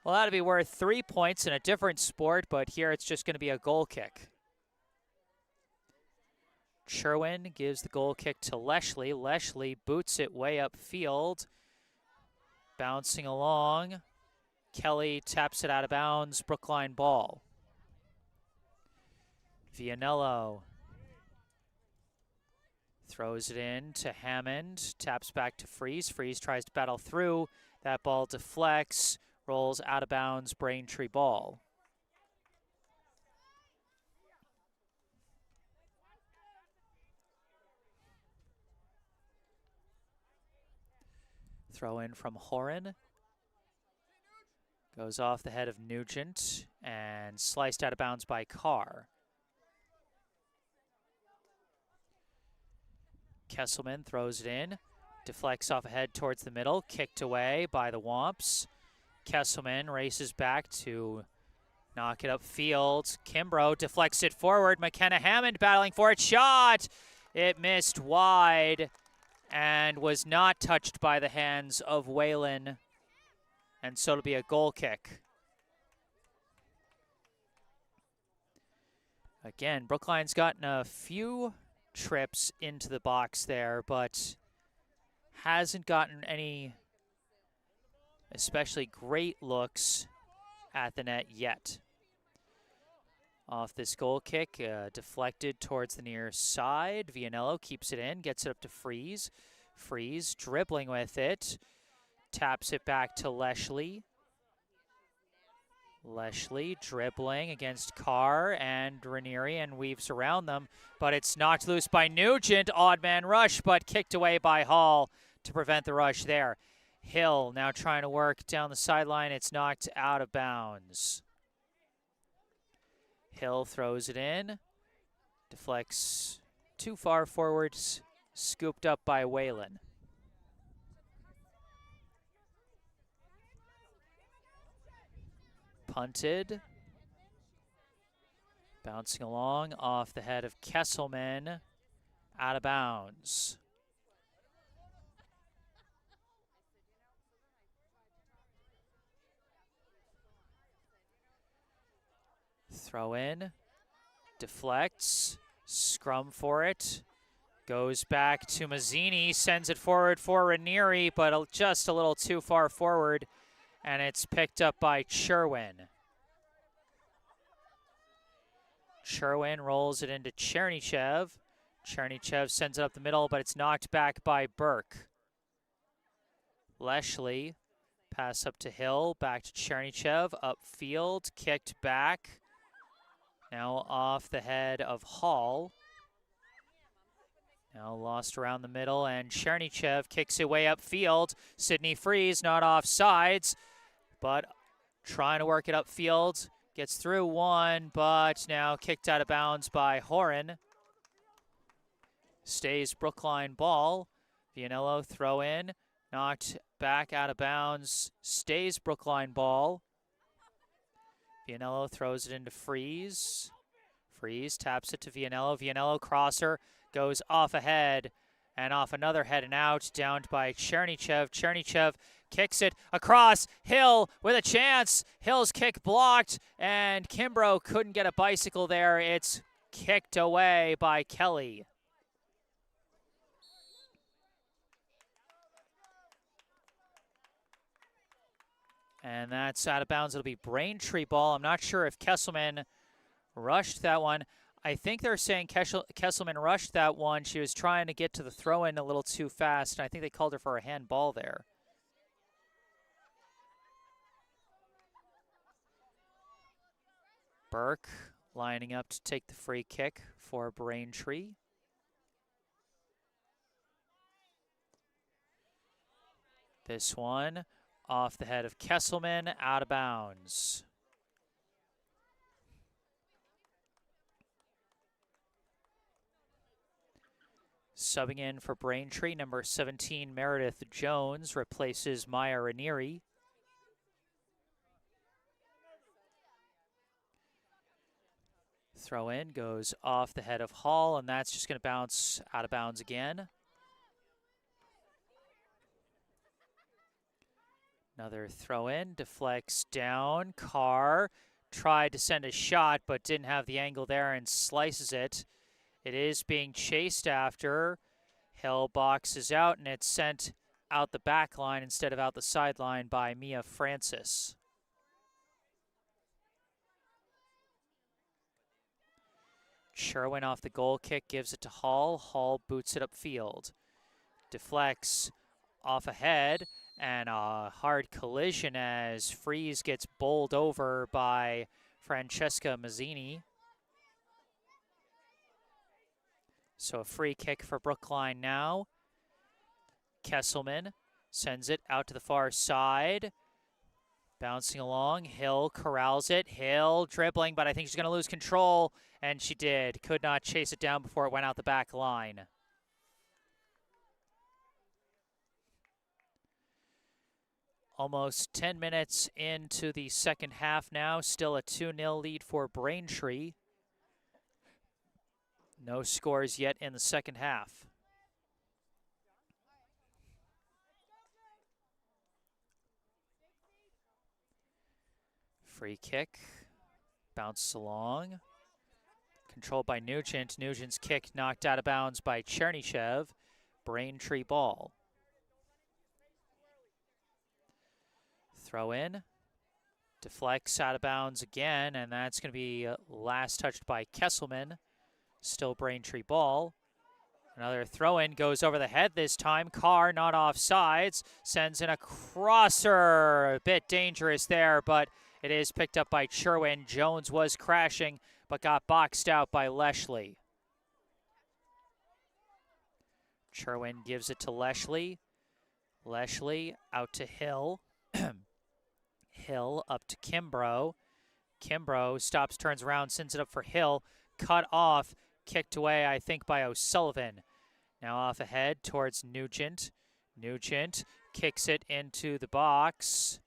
Well, that'd be worth 3 points in a different sport, but here it's just going to be a goal kick. Sherwin gives the goal kick to Leshley. Leshley boots it way upfield, bouncing along. Kelly taps it out of bounds, Brookline ball. Vianello throws it in to Hammond, taps back to Freeze. Freeze tries to battle through. That ball deflects, rolls out of bounds, Braintree ball. Throw in from Horan. Goes off the head of Nugent and sliced out of bounds by Carr. Kesselman throws it in, deflects off ahead towards the middle, kicked away by the Womps. Kesselman races back to knock it upfield. Kimbrough deflects it forward. McKenna Hammond battling for it. Shot! It missed wide and was not touched by the hands of Whalen. And so it'll be a goal kick. Again, Brookline's gotten a few trips into the box there, but hasn't gotten any especially great looks at the net yet. Off this goal kick, deflected towards the near side. Vianello keeps it in, gets it up to Freeze. Freeze dribbling with it, taps it back to Leshley. Leshley dribbling against Carr and Ranieri and weaves around them, but it's knocked loose by Nugent. Odd man rush, but kicked away by Hall to prevent the rush there. Hill now trying to work down the sideline. It's knocked out of bounds. Hill throws it in, deflects too far forwards, scooped up by Whalen. Punted. Bouncing along off the head of Kesselman. Out of bounds. Throw in. Deflects. Scrum for it. Goes back to Mazzini. Sends it forward for Ranieri, but just a little too far forward. And it's picked up by Sherwin. Sherwin rolls it into Chernychev. Chernychev sends it up the middle, but it's knocked back by Burke. Leshley, pass up to Hill, back to Chernychev, upfield, kicked back. Now off the head of Hall. Now lost around the middle, and Chernychev kicks it way upfield. Sidney Freeze not off sides, but trying to work it upfield. Gets through one, but now kicked out of bounds by Horan. Stays Brookline ball. Vianello throw in, knocked back out of bounds. Stays Brookline ball. Vianello throws it into Freeze. Freeze taps it to Vianello. Vianello crosser goes off ahead and off another head and out, downed by Chernychev. Chernychev kicks it across. Hill with a chance. Hill's kick blocked, and Kimbrough couldn't get a bicycle there. It's kicked away by Kelly. And that's out of bounds. It'll be Braintree ball. I'm not sure if Kesselman rushed that one. I think they're saying Kesselman rushed that one. She was trying to get to the throw-in a little too fast, and I think they called her for a handball there. Burke lining up to take the free kick for Braintree. This one off the head of Kesselman, out of bounds. Subbing in for Braintree, number 17, Meredith Jones, replaces Maya Ranieri. Throw in goes off the head of Hall, and that's just going to bounce out of bounds again. Another throw in, deflects down. Carr tried to send a shot, but didn't have the angle there and slices it. It is being chased after. Hill boxes out, and it's sent out the back line instead of out the sideline by Mia Francis. Sherwin off the goal kick, gives it to Hall. Hall boots it upfield. Deflects off ahead, and a hard collision as Freeze gets bowled over by Francesca Mazzini. So a free kick for Brookline now. Kesselman sends it out to the far side. Bouncing along, Hill corrals it. Hill dribbling, but I think she's going to lose control, and she did. Could not chase it down before it went out the back line. Almost 10 minutes into the second half now. Still a 2-0 lead for Braintree. No scores yet in the second half. Free kick, bounces along. Controlled by Nugent. Nugent's kick knocked out of bounds by Chernysheva. Braintree ball. Throw in. Deflects out of bounds again, and that's going to be last touched by Kesselman. Still Braintree ball. Another throw-in goes over the head this time. Carr not offsides. Sends in a crosser. A bit dangerous there, but it is picked up by Sherwin. Jones was crashing, but got boxed out by Leshley. Sherwin gives it to Leshley. Leshley out to Hill. Hill up to Kimbrough. Kimbrough stops, turns around, sends it up for Hill. Cut off, kicked away, I think, by O'Sullivan. Now off ahead towards Nugent. Nugent kicks it into the box.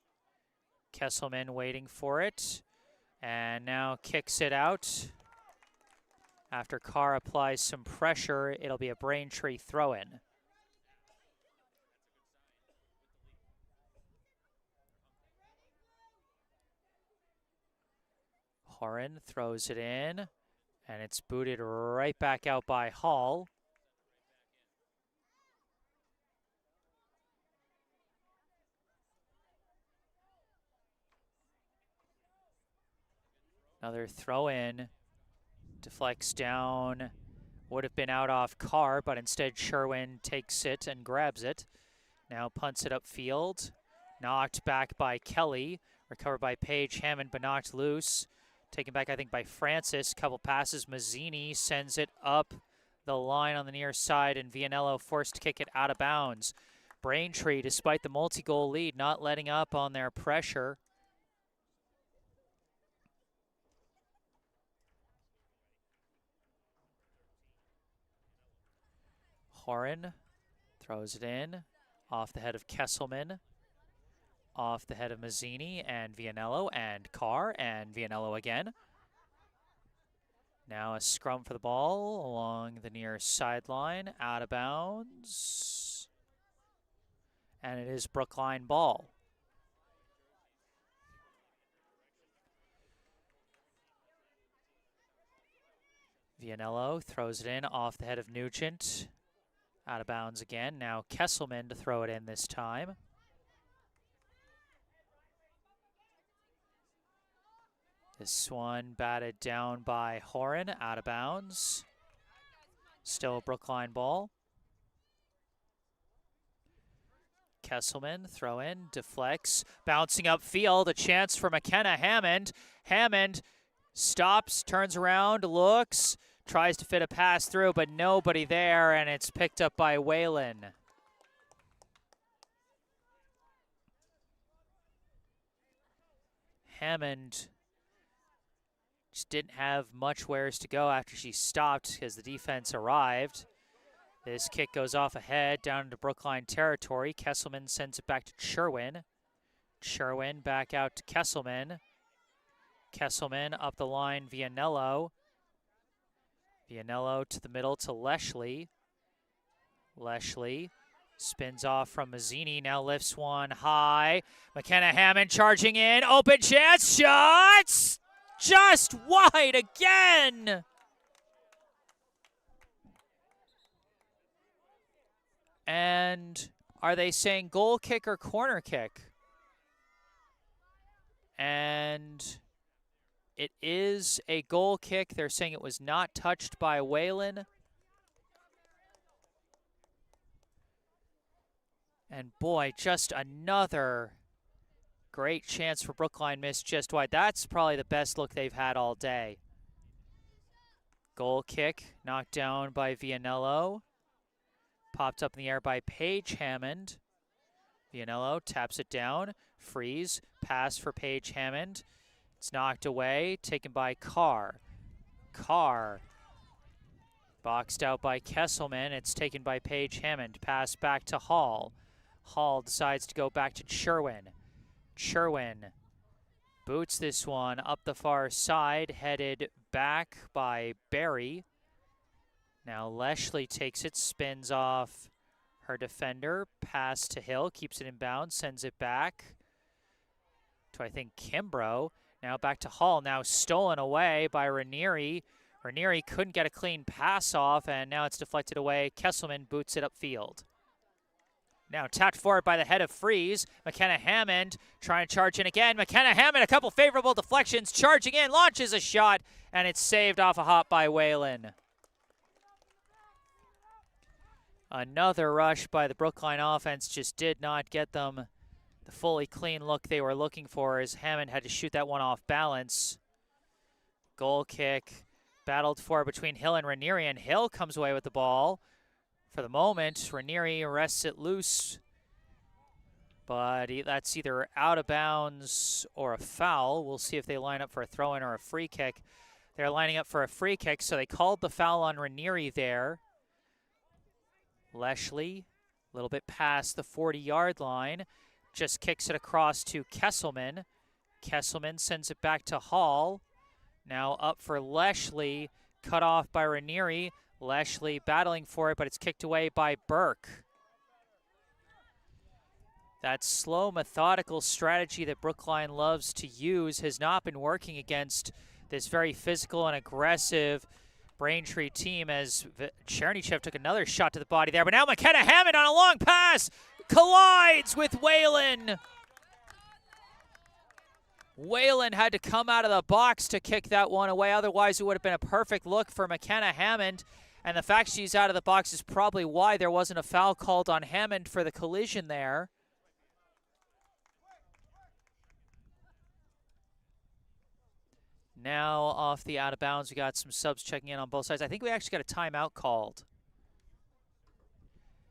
Kesselman waiting for it. And now kicks it out. After Carr applies some pressure, it'll be a Braintree throw-in. Horan throws it in, and it's booted right back out by Hall. Another throw in, deflects down, would have been out off Carr, but instead Sherwin takes it and grabs it. Now punts it upfield, knocked back by Kelly, recovered by Paige Hammond, but knocked loose. Taken back, I think, by Francis. Couple passes. Mazzini sends it up the line on the near side, and Vianello forced to kick it out of bounds. Braintree, despite the multi-goal lead, not letting up on their pressure. Horan throws it in. Off the head of Kesselman. Off the head of Mazzini and Vianello and Carr and Vianello again. Now a scrum for the ball along the near sideline, out of bounds. And it is Brookline ball. Vianello throws it in off the head of Nugent. Out of bounds again. Now Kesselman to throw it in this time. This one batted down by Horan, out of bounds. Still a Brookline ball. Kesselman, throw in, deflects, bouncing upfield, a chance for McKenna Hammond. Hammond stops, turns around, looks, tries to fit a pass through, but nobody there, and it's picked up by Whalen. Hammond just didn't have much wheres to go after she stopped as the defense arrived. This kick goes off ahead down into Brookline territory. Kesselman sends it back to Sherwin. Sherwin back out to Kesselman. Kesselman up the line, Vianello. Vianello to the middle to Leshley. Leshley spins off from Mazzini, now lifts one high. McKenna Hammond charging in, open chance, shots! Just wide again! And are they saying goal kick or corner kick? And it is a goal kick. They're saying it was not touched by Whalen. And boy, just another great chance for Brookline, missed just wide. That's probably the best look they've had all day. Goal kick knocked down by Vianello. Popped up in the air by Paige Hammond. Vianello taps it down. Freeze. Pass for Paige Hammond. It's knocked away. Taken by Carr. Carr. Boxed out by Kesselman. It's taken by Paige Hammond. Pass back to Hall. Hall decides to go back to Sherwin. Sherwin boots this one up the far side, headed back by Barry. Now Leshley takes it, spins off her defender, pass to Hill, keeps it in bounds, sends it back to, I think, Kimbrough. Now back to Hall, now stolen away by Ranieri. Ranieri couldn't get a clean pass off, and now it's deflected away. Kesselman boots it upfield. Now tapped forward by the head of Freeze. McKenna Hammond trying to charge in again. McKenna Hammond, a couple favorable deflections, charging in, launches a shot, and it's saved off a hop by Whalen. Another rush by the Brookline offense just did not get them the fully clean look they were looking for, as Hammond had to shoot that one off balance. Goal kick battled for between Hill and Ranieri, and Hill comes away with the ball. For the moment, Ranieri arrests it loose, but that's either out of bounds or a foul. We'll see if they line up for a throw-in or a free kick. They're lining up for a free kick, so they called the foul on Ranieri there. Leshley, a little bit past the 40-yard line, just kicks it across to Kesselman. Kesselman sends it back to Hall. Now up for Leshley, cut off by Ranieri. Leshley battling for it, but it's kicked away by Burke. That slow, methodical strategy that Brookline loves to use has not been working against this very physical and aggressive Braintree team, as Chernychev took another shot to the body there. But now McKenna Hammond on a long pass collides with Whalen. Whalen had to come out of the box to kick that one away. Otherwise, it would have been a perfect look for McKenna Hammond. And the fact she's out of the box is probably why there wasn't a foul called on Hammond for the collision there. Now off the out of bounds, we got some subs checking in on both sides. I think we actually got a timeout called.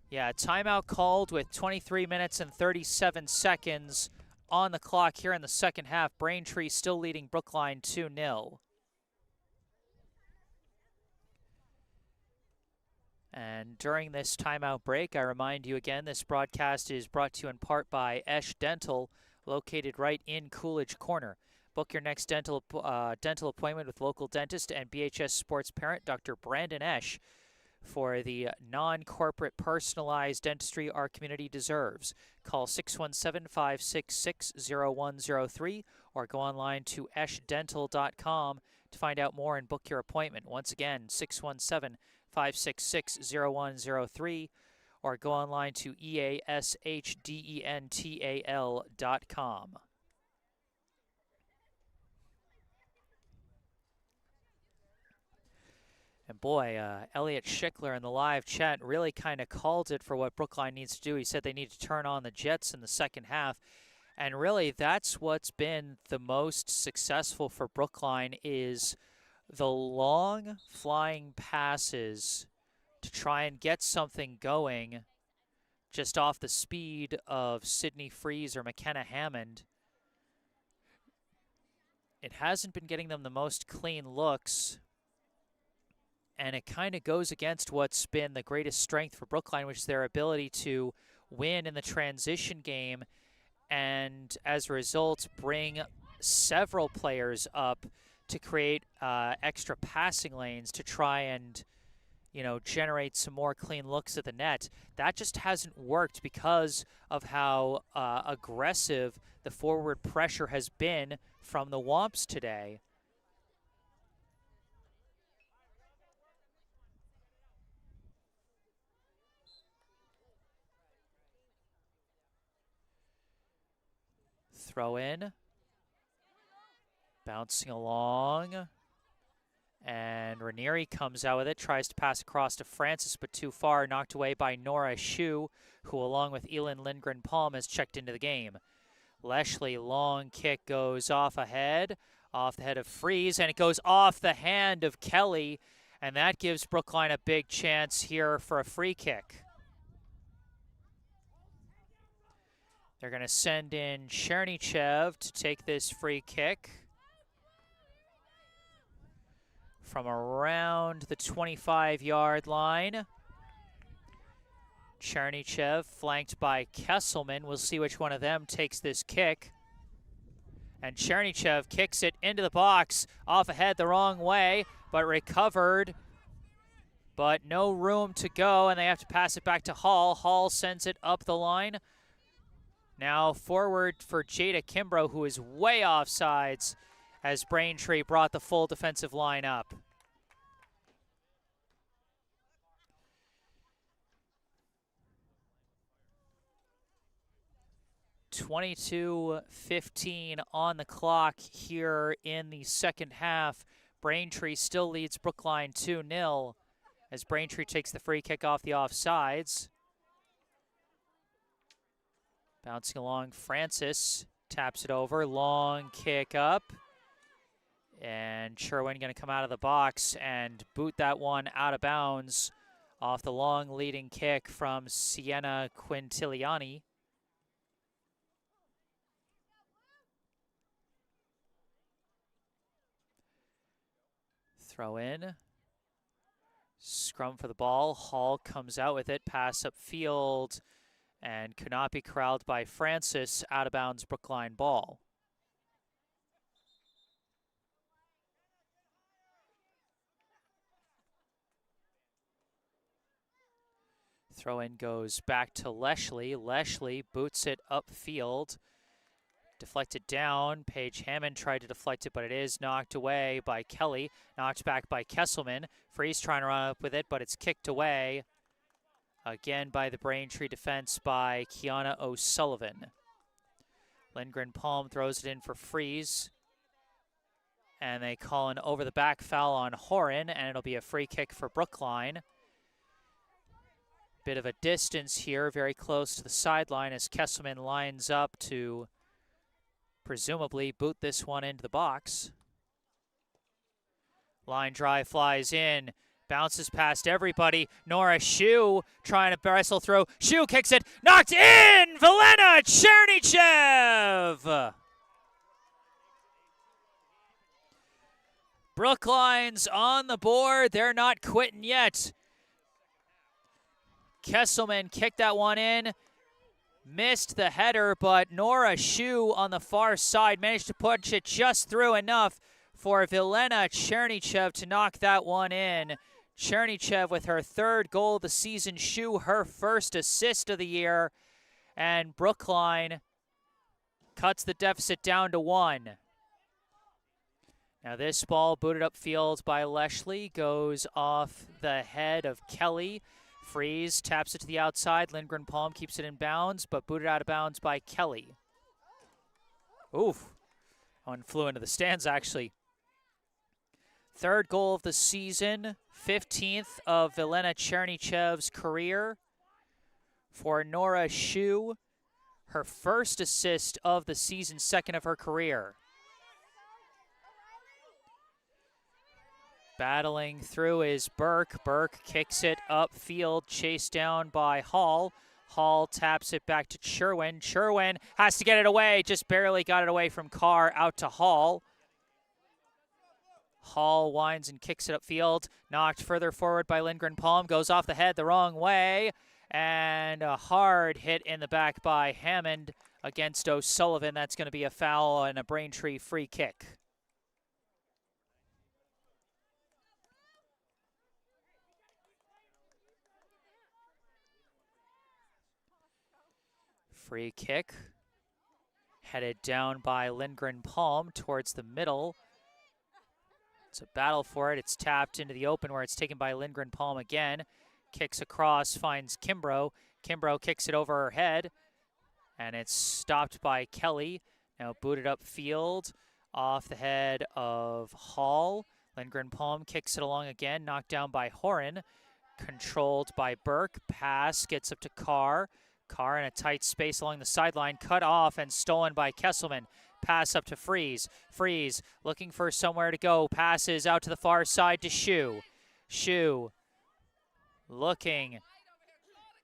Yeah, timeout called with 23 minutes and 37 seconds on the clock here in the second half. Braintree still leading Brookline 2-0. And during this timeout break, I remind you again, this broadcast is brought to you in part by Esch Dental, located right in Coolidge Corner. Book your next dental appointment with local dentist and BHS sports parent, Dr. Brandon Esch, for the non-corporate personalized dentistry our community deserves. Call 617-566-0103 or go online to eschdental.com to find out more and book your appointment. Once again, 617-566-0103 or go online to eashdental.com. And boy, Elliot Schickler in the live chat really kind of called it for what Brookline needs to do. He said they need to turn on the Jets in the second half. And really, that's what's been the most successful for Brookline, is the long flying passes to try and get something going just off the speed of Sydney Freeze or McKenna Hammond. it hasn't been getting them the most clean looks. And it kind of goes against what's been the greatest strength for Brookline, which is their ability to win in the transition game and, as a result, bring several players up to create extra passing lanes to try and, generate some more clean looks at the net. That just hasn't worked because of how aggressive the forward pressure has been from the Womps today. Throw in. Bouncing along. And Ranieri comes out with it, tries to pass across to Francis, but too far, knocked away by Nora Shu, who along with Elin Lindgren-Palm has checked into the game. Leshley, long kick goes off the head of Freeze, and it goes off the hand of Kelly, and that gives Brookline a big chance here for a free kick. They're going to send in Chernychev to take this free kick from around the 25-yard line. Chernychev flanked by Kesselman. We'll see which one of them takes this kick. And Chernychev kicks it into the box, off ahead the wrong way, but recovered. But no room to go, and they have to pass it back to Hall. Hall sends it up the line. Now forward for Jada Kimbrough, who is way off sides, as Braintree brought the full defensive line up. .22:15 on the clock here in the second half. Braintree still leads Brookline 2-0 as Braintree takes the free kick off the offsides. Bouncing along, Francis taps it over, long kick up. And Sherwin going to come out of the box and boot that one out of bounds off the long leading kick from Sienna Quintiliani. Throw in. Scrum for the ball. Hall comes out with it, pass upfield, and could not be corralled by Francis. Out of bounds Brookline ball. Throw in goes back to Leshley. Leshley boots it upfield. Deflected down. Paige Hammond tried to deflect it, but it is knocked away by Kelly. Knocked back by Kesselman. Freeze trying to run up with it, but it's kicked away. Again by the Braintree defense by Kiana O'Sullivan. Lindgren-Palm throws it in for Freeze. And they call an over-the-back foul on Horan, and it'll be a free kick for Brookline. Bit of a distance here, very close to the sideline as Kesselman lines up to presumably boot this one into the box. Line drive flies in, bounces past everybody. Nora Shu trying to wrestle through. Shu kicks it, knocked in! Velena Chernychev! Brookline's on the board. They're not quitting yet. Kesselman kicked that one in. Missed the header, but Nora Shu on the far side managed to punch it just through enough for Velena Chernychev to knock that one in. Chernychev with her third goal of the season, Shu her first assist of the year, and Brookline cuts the deficit down to 1. Now this ball booted upfield by Leshley goes off the head of Kelly. Freeze taps it to the outside. Lindgren-Palm keeps it in bounds, but booted out of bounds by Kelly. Oof. One flew into the stands, actually. Third goal of the season, 15th of Velena Chernychev's career. For Nora Shu, her first assist of the season, second of her career. Battling through is Burke. Burke kicks it upfield, chased down by Hall. Hall taps it back to Sherwin. Sherwin has to get it away, just barely got it away from Carr out to Hall. Hall winds and kicks it upfield. Knocked further forward by Lindgren Palm. Goes off the head the wrong way. And a hard hit in the back by Hammond against O'Sullivan. That's going to be a foul and a Braintree free kick. Free kick. Headed down by Lindgren Palm towards the middle. It's a battle for it. It's tapped into the open where it's taken by Lindgren Palm again. Kicks across, finds Kimbrough. Kimbrough kicks it over her head. And it's stopped by Kelly. Now booted upfield off the head of Hall. Lindgren Palm kicks it along again. Knocked down by Horan. Controlled by Burke. Pass gets up to Carr. Carr in a tight space along the sideline, cut off and stolen by Kesselman. Pass up to Freeze. Freeze looking for somewhere to go. Passes out to the far side to Shu. Shu looking.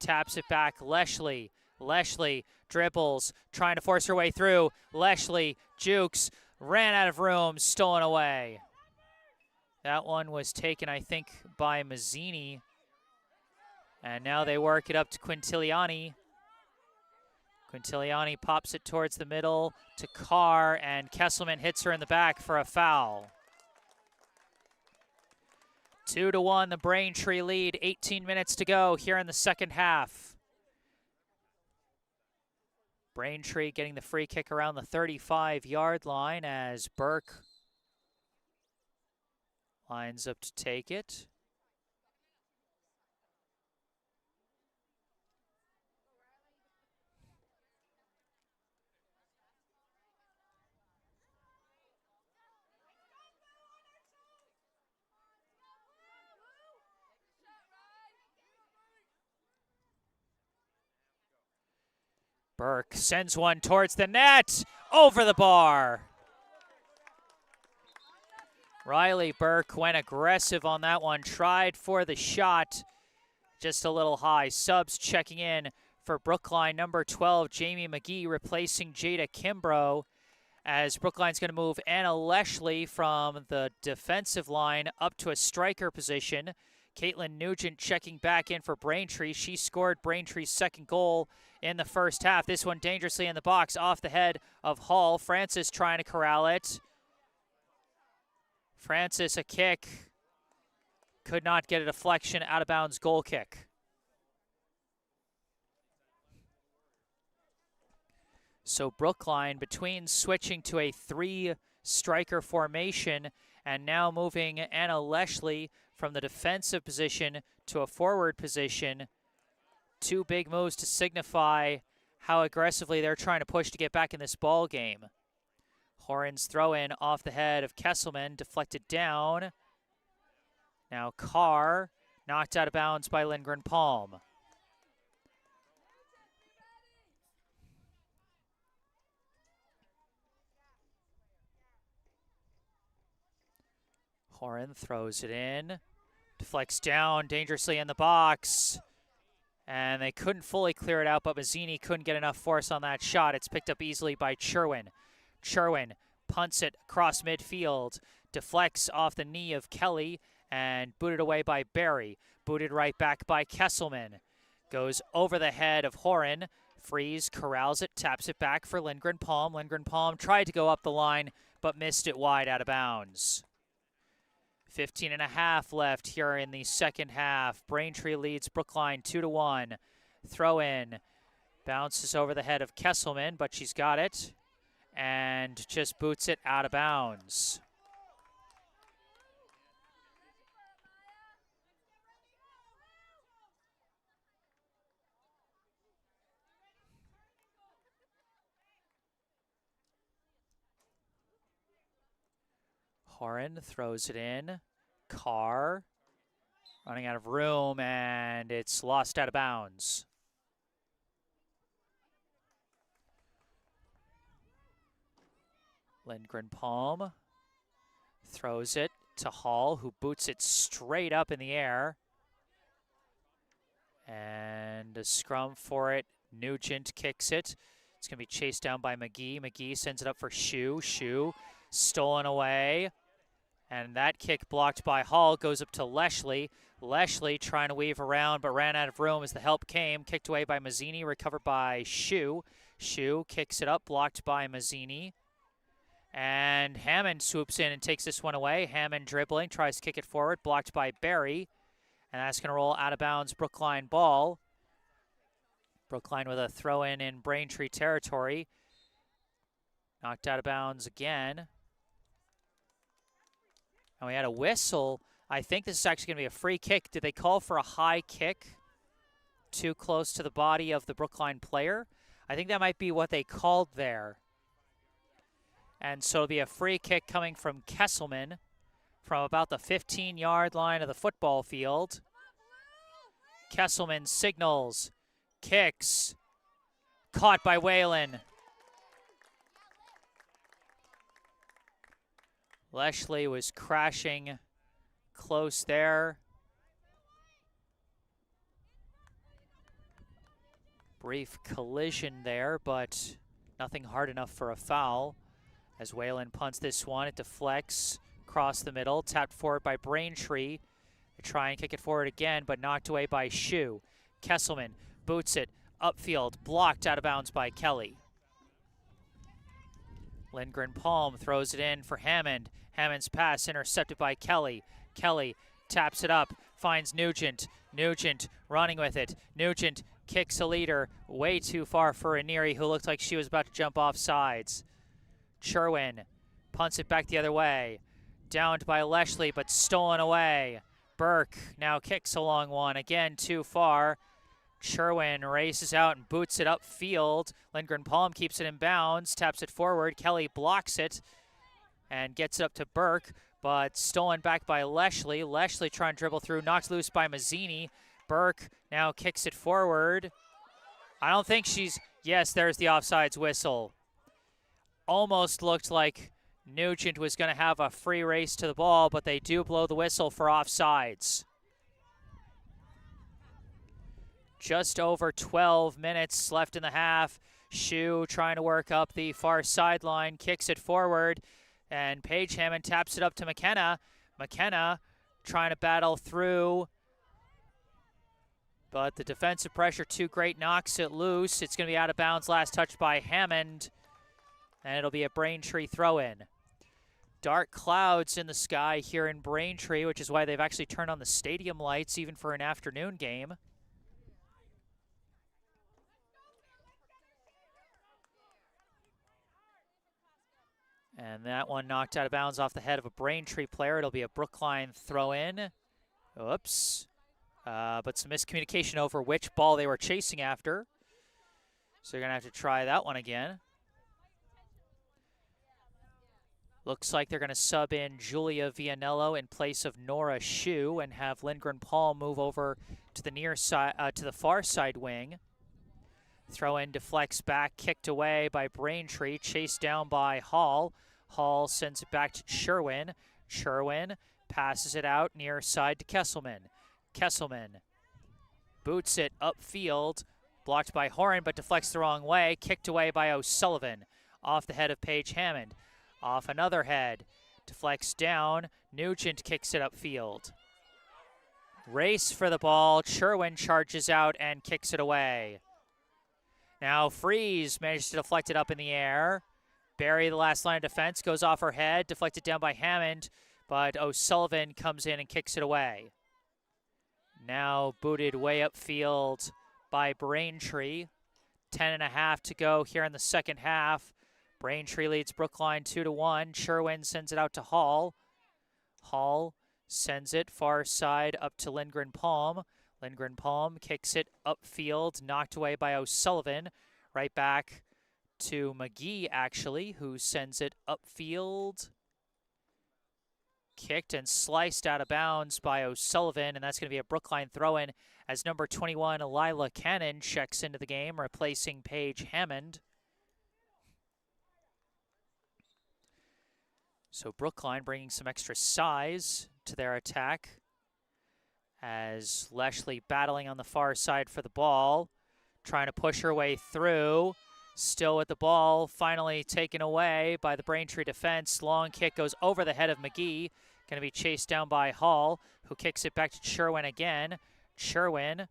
Taps it back. Leshley. Leshley dribbles, trying to force her way through. Leshley jukes, ran out of room, stolen away. That one was taken, I think, by Mazzini. And now they work it up to Quintiliani. Quintiliani pops it towards the middle to Carr, and Kesselman hits her in the back for a foul. 2-1, the Braintree lead. 18 minutes to go here in the second half. Braintree getting the free kick around the 35-yard line as Burke lines up to take it. Burke sends one towards the net, over the bar. Riley Burke went aggressive on that one, tried for the shot, just a little high. Subs checking in for Brookline, number 12, Jamie McGee replacing Jada Kimbrough, as Brookline's going to move Anna Leshley from the defensive line up to a striker position. Caitlin Nugent checking back in for Braintree. She scored Braintree's second goal in the first half. This one dangerously in the box off the head of Hall. Francis trying to corral it. Francis a kick. Could not get a deflection, out of bounds goal kick. So Brookline, between switching to a 3-striker formation and now moving Anna Leshley from the defensive position to a forward position, 2 big moves to signify how aggressively they're trying to push to get back in this ball game. Horan's throw in off the head of Kesselman, deflected down. Now Carr knocked out of bounds by Lindgren Palm. Horan throws it in, deflects down dangerously in the box, and they couldn't fully clear it out, but Mazzini couldn't get enough force on that shot. It's picked up easily by Cherwin. Cherwin punts it across midfield, deflects off the knee of Kelly, and booted away by Barry. Booted right back by Kesselman. Goes over the head of Horan. Freeze corrals it, taps it back for Lindgren Palm. Lindgren Palm tried to go up the line, but missed it wide out of bounds. 15 and a half left here in the second half. Braintree leads Brookline 2-1. Throw in. Bounces over the head of Kesselman, but she's got it. And just boots it out of bounds. Horan throws it in. Carr running out of room, and it's lost out of bounds. Lindgren Palm throws it to Hall, who boots it straight up in the air. And a scrum for it. Nugent kicks it. It's going to be chased down by McGee. McGee sends it up for Shu. Shu stolen away. And that kick blocked by Hall goes up to Leshley. Leshley trying to weave around but ran out of room as the help came. Kicked away by Mazzini, recovered by Shu. Shu kicks it up, blocked by Mazzini. And Hammond swoops in and takes this one away. Hammond dribbling, tries to kick it forward, blocked by Barry. And that's going to roll out of bounds, Brookline ball. Brookline with a throw-in Braintree territory. Knocked out of bounds again. And we had a whistle. I think this is actually going to be a free kick. Did they call for a high kick too close to the body of the Brookline player? I think that might be what they called there. And so it'll be a free kick coming from Kesselman from about the 15-yard line of the football field. Kesselman signals, kicks, caught by Whalen. Leshley was crashing close there. Brief collision there, but nothing hard enough for a foul. As Whalen punts this one, it deflects across the middle, tapped forward by Braintree. They try and kick it forward again, but knocked away by Shu. Kesselman boots it upfield, blocked out of bounds by Kelly. Lindgren Palm throws it in for Hammond. Hammond's pass intercepted by Kelly. Kelly taps it up, finds Nugent. Nugent running with it. Nugent kicks a leader way too far for Aniri, who looked like she was about to jump off sides. Sherwin punts it back the other way. Downed by Leshley, but stolen away. Burke now kicks a long one. Again, too far. Sherwin races out and boots it upfield. Lindgren Palm keeps it in bounds, taps it forward. Kelly blocks it and gets it up to Burke, but stolen back by Leshley. Leshley trying to dribble through, knocked loose by Mazzini. Burke now kicks it forward. I don't think she's, yes, there's the offsides whistle. Almost looked like Nugent was going to have a free race to the ball, but they do blow the whistle for offsides. Just over 12 minutes left in the half. Shu trying to work up the far sideline, kicks it forward, and Paige Hammond taps it up to McKenna. McKenna trying to battle through, but the defensive pressure too great, knocks it loose. It's going to be out of bounds, last touch by Hammond, and it'll be a Braintree throw-in. Dark clouds in the sky here in Braintree, which is why they've actually turned on the stadium lights even for an afternoon game. And that one knocked out of bounds off the head of a Braintree player. It'll be a Brookline throw-in. Oops. But some miscommunication over which ball they were chasing after. So you're going to have to try that one again. Looks like they're going to sub in Julia Vianello in place of Nora Shu and have Lindgren Paul move over to the near side, to the far side wing. Throw-in deflects back, kicked away by Braintree, chased down by Hall. Hall sends it back to Sherwin. Sherwin passes it out near side to Kesselman. Kesselman boots it upfield, blocked by Horan, but deflects the wrong way. Kicked away by O'Sullivan, off the head of Paige Hammond. Off another head, deflects down. Nugent kicks it upfield. Race for the ball. Sherwin charges out and kicks it away. Now Freeze manages to deflect it up in the air. Barry, the last line of defense, goes off her head, deflected down by Hammond, but O'Sullivan comes in and kicks it away. Now booted way upfield by Braintree. 10.5 to go here in the second half. Braintree leads Brookline 2-1. Sherwin sends it out to Hall. Hall sends it far side up to Lindgren Palm. Lindgren Palm kicks it upfield, knocked away by O'Sullivan. Right back to McGee, actually, who sends it upfield. Kicked and sliced out of bounds by O'Sullivan, and that's going to be a Brookline throw-in as number 21, Lila Cannon, checks into the game, replacing Paige Hammond. So Brookline bringing some extra size to their attack as Leshley battling on the far side for the ball, trying to push her way through. Still with the ball, finally taken away by the Braintree defense. Long kick goes over the head of McGee. Going to be chased down by Hall, who kicks it back to Sherwin again. Sherwin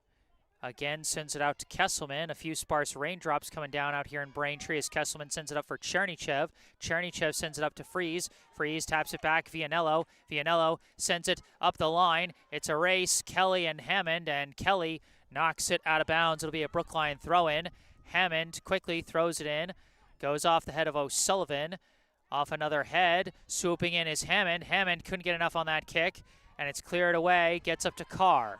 again sends it out to Kesselman. A few sparse raindrops coming down out here in Braintree as Kesselman sends it up for Chernychev. Chernychev sends it up to Freeze. Freeze taps it back. Vianello. Vianello sends it up the line. It's a race. Kelly and Hammond, and Kelly knocks it out of bounds. It'll be a Brookline throw-in. Hammond quickly throws it in. Goes off the head of O'Sullivan. Off another head. Swooping in is Hammond. Hammond couldn't get enough on that kick, and it's cleared away. Gets up to Carr.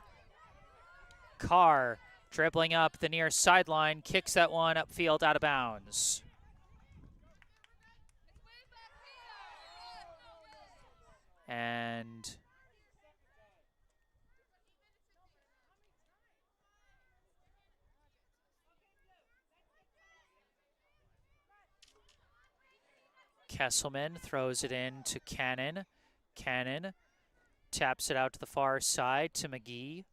Carr dribbling up the near sideline, kicks that one upfield out of bounds. And Kesselman throws it in to Cannon. Cannon taps it out to the far side to McGee.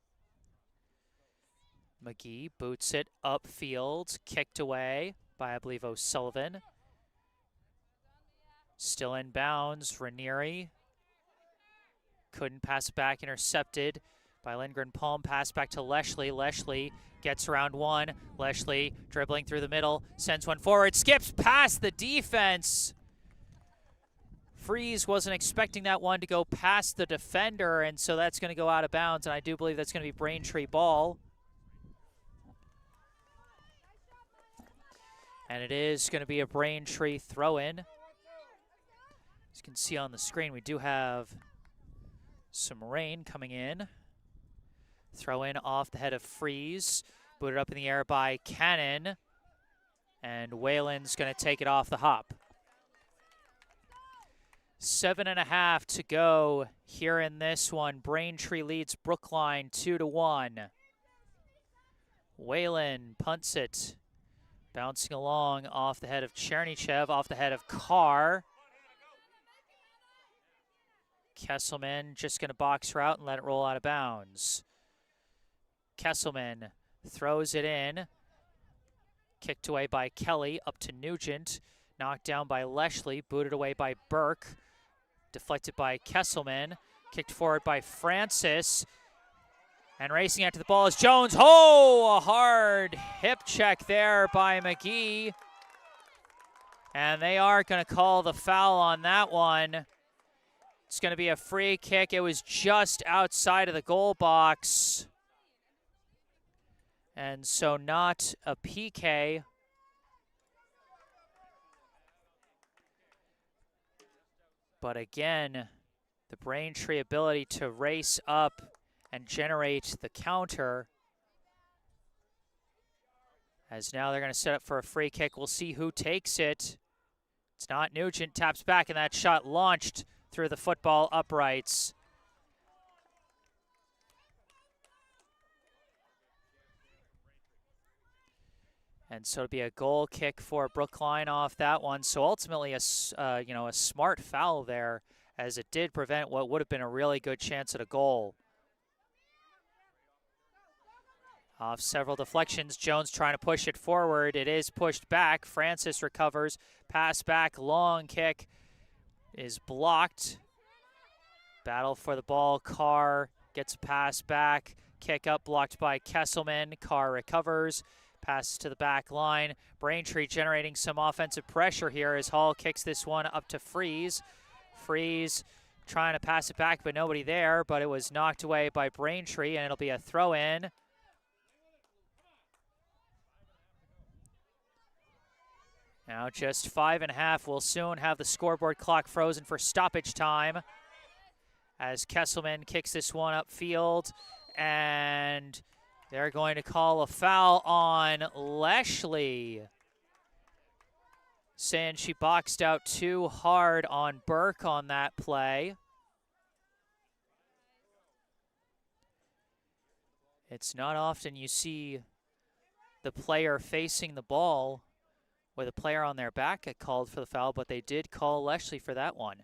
McGee boots it upfield, kicked away by, I believe, O'Sullivan. Still in bounds, Ranieri. Couldn't pass it back, intercepted by Lindgren. Palm pass back to Leshley. Leshley gets around one. Leshley dribbling through the middle, sends one forward, skips past the defense. Freeze wasn't expecting that one to go past the defender, and so that's going to go out of bounds, and I do believe that's going to be Braintree ball. And it is going to be a Braintree throw-in. As you can see on the screen, we do have some rain coming in. Throw-in off the head of Freeze. Booted up in the air by Cannon. And Whalen's going to take it off the hop. 7.5 to go here in this one. Braintree leads Brookline 2-1. Whalen punts it. Bouncing along off the head of Chernychev, off the head of Carr. Kesselman just going to box her out and let it roll out of bounds. Kesselman throws it in. Kicked away by Kelly, up to Nugent. Knocked down by Leshley, booted away by Burke. Deflected by Kesselman. Kicked forward by Francis. And racing after the ball is Jones. Oh, a hard hip check there by McGee. And they are going to call the foul on that one. It's going to be a free kick. It was just outside of the goal box. And so not a PK. But again, the Braintree ability to race up and generate the counter, as now they're going to set up for a free kick. We'll see who takes it. It's not Nugent. Taps back, and that shot launched through the football uprights. And so it'll be a goal kick for Brookline off that one. So ultimately, a smart foul there, as it did prevent what would have been a really good chance at a goal. Off several deflections, Jones trying to push it forward. It is pushed back. Francis recovers. Pass back, long kick is blocked. Battle for the ball. Carr gets a pass back. Kick up, blocked by Kesselman. Carr recovers. Passes to the back line. Braintree generating some offensive pressure here as Hall kicks this one up to Freeze. Freeze trying to pass it back, but nobody there. But it was knocked away by Braintree, and it'll be a throw-in. Now just 5.5. We'll soon have the scoreboard clock frozen for stoppage time as Kesselman kicks this one upfield, and they're going to call a foul on Leshley, saying she boxed out too hard on Burke on that play. It's not often you see the player facing the ball with a player on their back get called for the foul, but they did call Leshley for that one.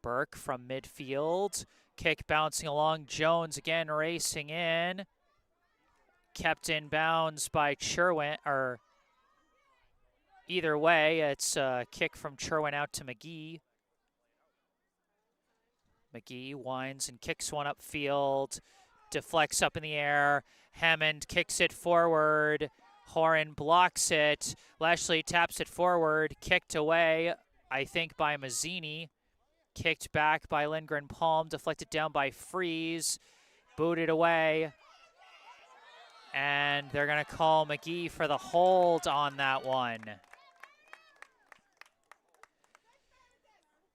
Burke from midfield. Kick bouncing along. Jones again racing in. Kept in bounds by Sherwin, either way, it's a kick from Cherwin out to McGee. McGee winds and kicks one upfield, deflects up in the air. Hammond kicks it forward. Horan blocks it. Lashley taps it forward, kicked away, I think, by Mazzini. Kicked back by Lindgren Palm, deflected down by Freeze, booted away. And they're going to call McGee for the hold on that one.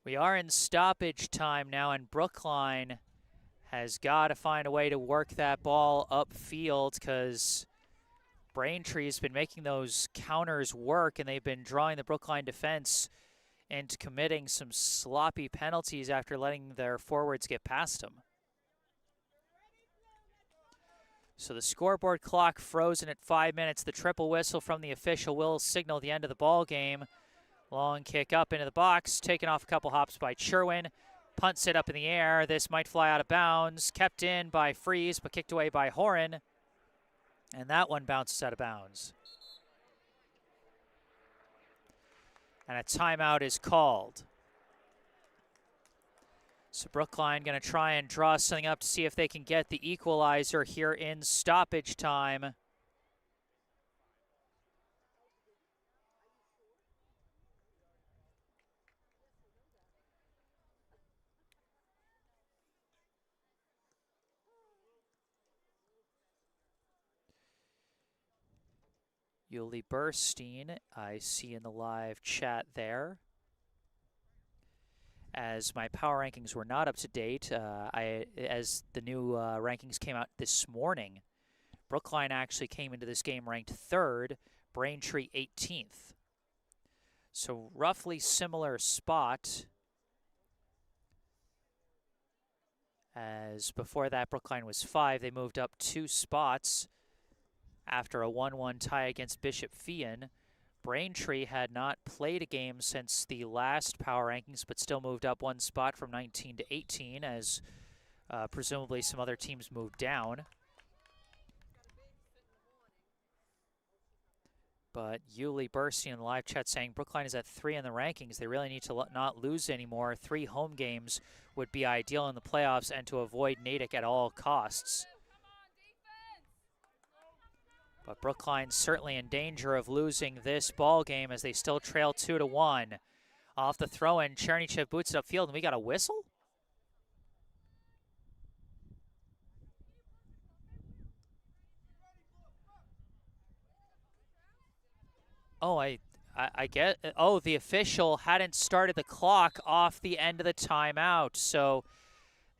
We are in stoppage time now, and Brookline has got to find a way to work that ball upfield because Braintree has been making those counters work, and they've been drawing the Brookline defense into committing some sloppy penalties after letting their forwards get past them. So the scoreboard clock frozen at 5 minutes. The triple whistle from the official will signal the end of the ball game. Long kick up into the box, taken off a couple hops by Cherwin. Punts it up in the air. This might fly out of bounds. Kept in by Freeze, but kicked away by Horan. And that one bounces out of bounds. And a timeout is called. So Brookline going to try and draw something up to see if they can get the equalizer here in stoppage time. Yuli Burstein, I see in the live chat there. As my power rankings were not up to date, as the new rankings came out this morning, Brookline actually came into this game ranked 3rd, Braintree 18th. So roughly similar spot as before that Brookline was 5. They moved up 2 spots after a 1-1 tie against Bishop-Sheehan. Braintree had not played a game since the last power rankings, but still moved up 1 spot from 19 to 18 as presumably some other teams moved down. But Yuli Burstein in the live chat saying Brookline is at 3 in the rankings. They really need to not lose anymore. 3 home games would be ideal in the playoffs and to avoid Natick at all costs. But Brookline certainly in danger of losing this ball game as they still trail 2-1. Off the throw-in, Chernychev boots it upfield, and we got a whistle? Oh, I get. Oh, the official hadn't started the clock off the end of the timeout, so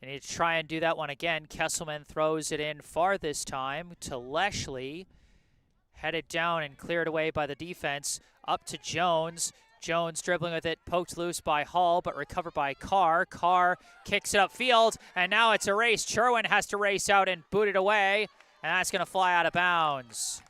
they need to try and do that one again. Kesselman throws it in far this time to Leshley. Headed down and cleared away by the defense. Up to Jones. Jones dribbling with it, poked loose by Hall, but recovered by Carr. Carr kicks it upfield, and now it's a race. Cherwin has to race out and boot it away, and that's going to fly out of bounds.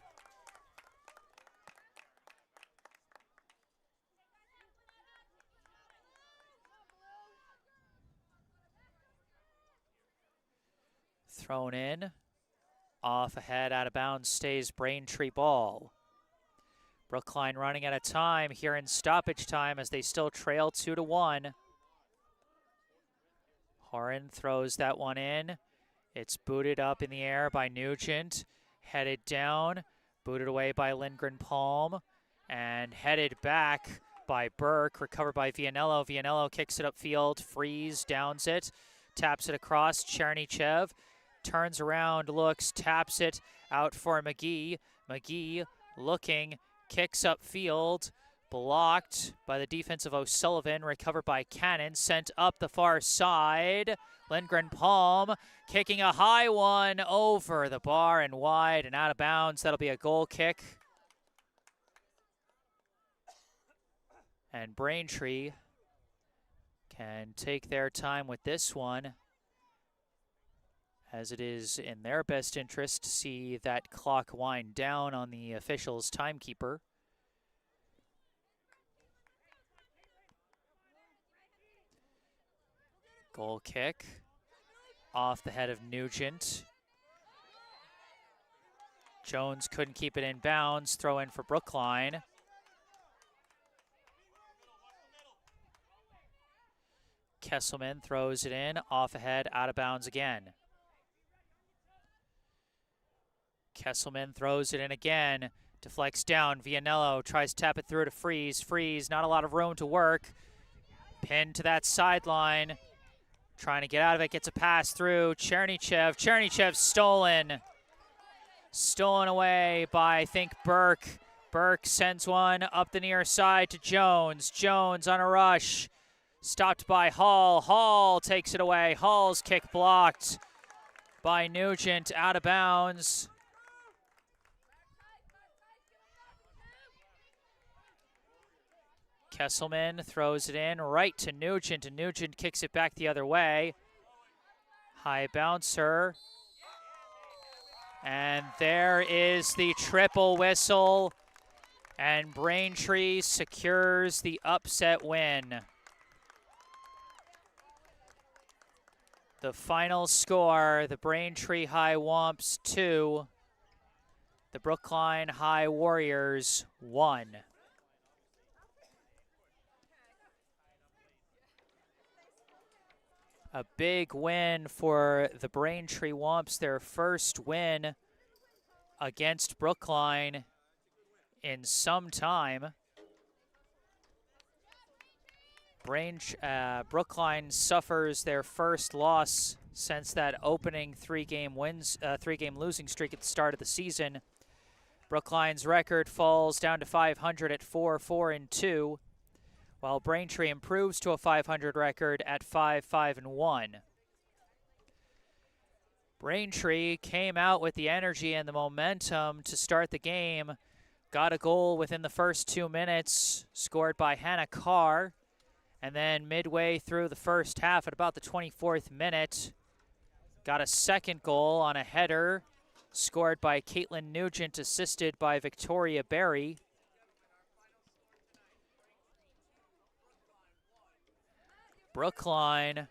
Thrown in. Off ahead, out of bounds, stays Braintree ball. Brookline running out of time here in stoppage time as they still trail 2-1. Horan throws that one in. It's booted up in the air by Nugent. Headed down, booted away by Lindgren Palm, and headed back by Burke, recovered by Vianello. Vianello kicks it upfield, Freeze downs it, taps it across, Chernychev. Turns around, looks, taps it out for McGee. McGee looking, kicks upfield, blocked by the defense of O'Sullivan, recovered by Cannon, sent up the far side. Lindgren Palm kicking a high one over the bar and wide and out of bounds. That'll be a goal kick. And Braintree can take their time with this one, as it is in their best interest to see that clock wind down on the official's timekeeper. Goal kick off the head of Nugent. Jones couldn't keep it in bounds. Throw in for Brookline. Kesselman throws it in, off ahead, out of bounds again. Kesselman throws it in again, deflects down. Vianello tries to tap it through to Freeze. Freeze, not a lot of room to work. Pinned to that sideline. Trying to get out of it, gets a pass through. Chernychev. Chernychev stolen. Stolen away by, I think, Burke. Burke sends one up the near side to Jones. Jones on a rush. Stopped by Hall. Hall takes it away. Hall's kick blocked by Nugent, out of bounds. Kesselman throws it in right to Nugent, and Nugent kicks it back the other way. High bouncer. And there is the triple whistle, and Braintree secures the upset win. The final score, the Braintree High Womps 2, the Brookline High Warriors 1. A big win for the Braintree Womps, their first win against Brookline in some time. Brookline suffers their first loss since that opening three-game losing streak at the start of the season. Brookline's record falls down to 500 at 4-4-2. While Braintree improves to a 500 record at 5-5-1. Braintree came out with the energy and the momentum to start the game. Got a goal within the first 2 minutes, scored by Hannah Carr. And then midway through the first half, at about the 24th minute, got a second goal on a header, scored by Caitlin Nugent, assisted by Victoria Berry. Brookline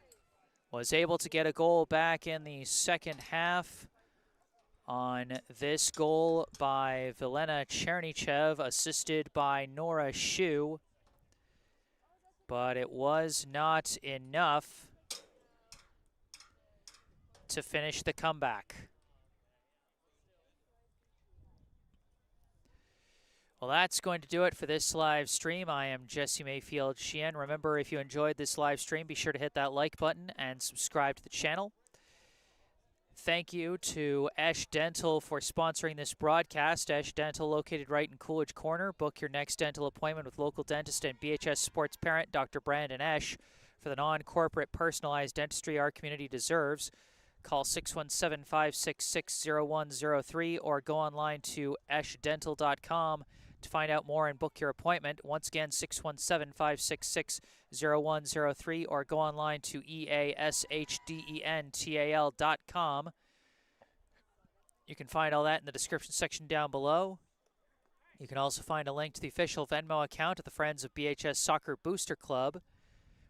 was able to get a goal back in the second half on this goal by Vilena Chernychev, assisted by Nora Shu. But it was not enough to finish the comeback. Well, that's going to do it for this live stream. I am Jesse Mayfield-Sheehan. Remember, if you enjoyed this live stream, be sure to hit that like button and subscribe to the channel. Thank you to Esch Dental for sponsoring this broadcast. Esch Dental, located right in Coolidge Corner. Book your next dental appointment with local dentist and BHS sports parent, Dr. Brandon Esch, for the non-corporate personalized dentistry our community deserves. Call 617-566-0103 or go online to eschdental.com to find out more and book your appointment. Once again, 617-566-0103 or go online to easchdental.com. You can find all that in the description section down below. You can also find a link to the official Venmo account of the Friends of BHS Soccer Booster Club,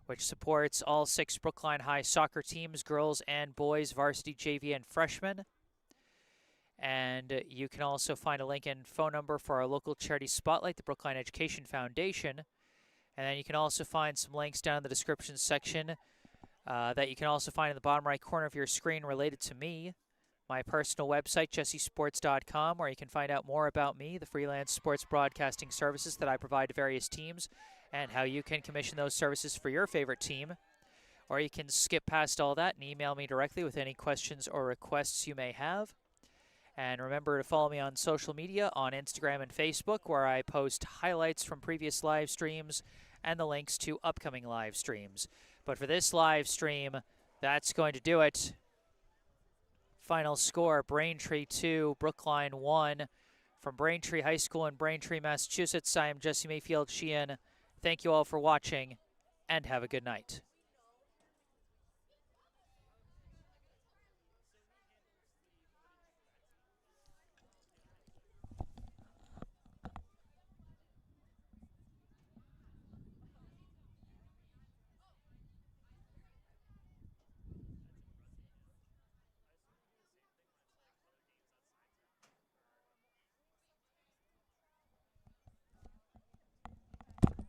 which supports all 6 Brookline High soccer teams, girls and boys, varsity, JV, and freshmen. And you can also find a link and phone number for our local charity spotlight, the Brookline Education Foundation. And then you can also find some links down in the description section that you can also find in the bottom right corner of your screen related to me. My personal website, jessesports.com, where you can find out more about me, the freelance sports broadcasting services that I provide to various teams, and how you can commission those services for your favorite team. Or you can skip past all that and email me directly with any questions or requests you may have. And remember to follow me on social media on Instagram and Facebook, where I post highlights from previous live streams and the links to upcoming live streams. But for this live stream, that's going to do it. Final score, Braintree 2, Brookline 1. From Braintree High School in Braintree, Massachusetts, I am Jesse Mayfield-Sheehan. Thank you all for watching, and have a good night.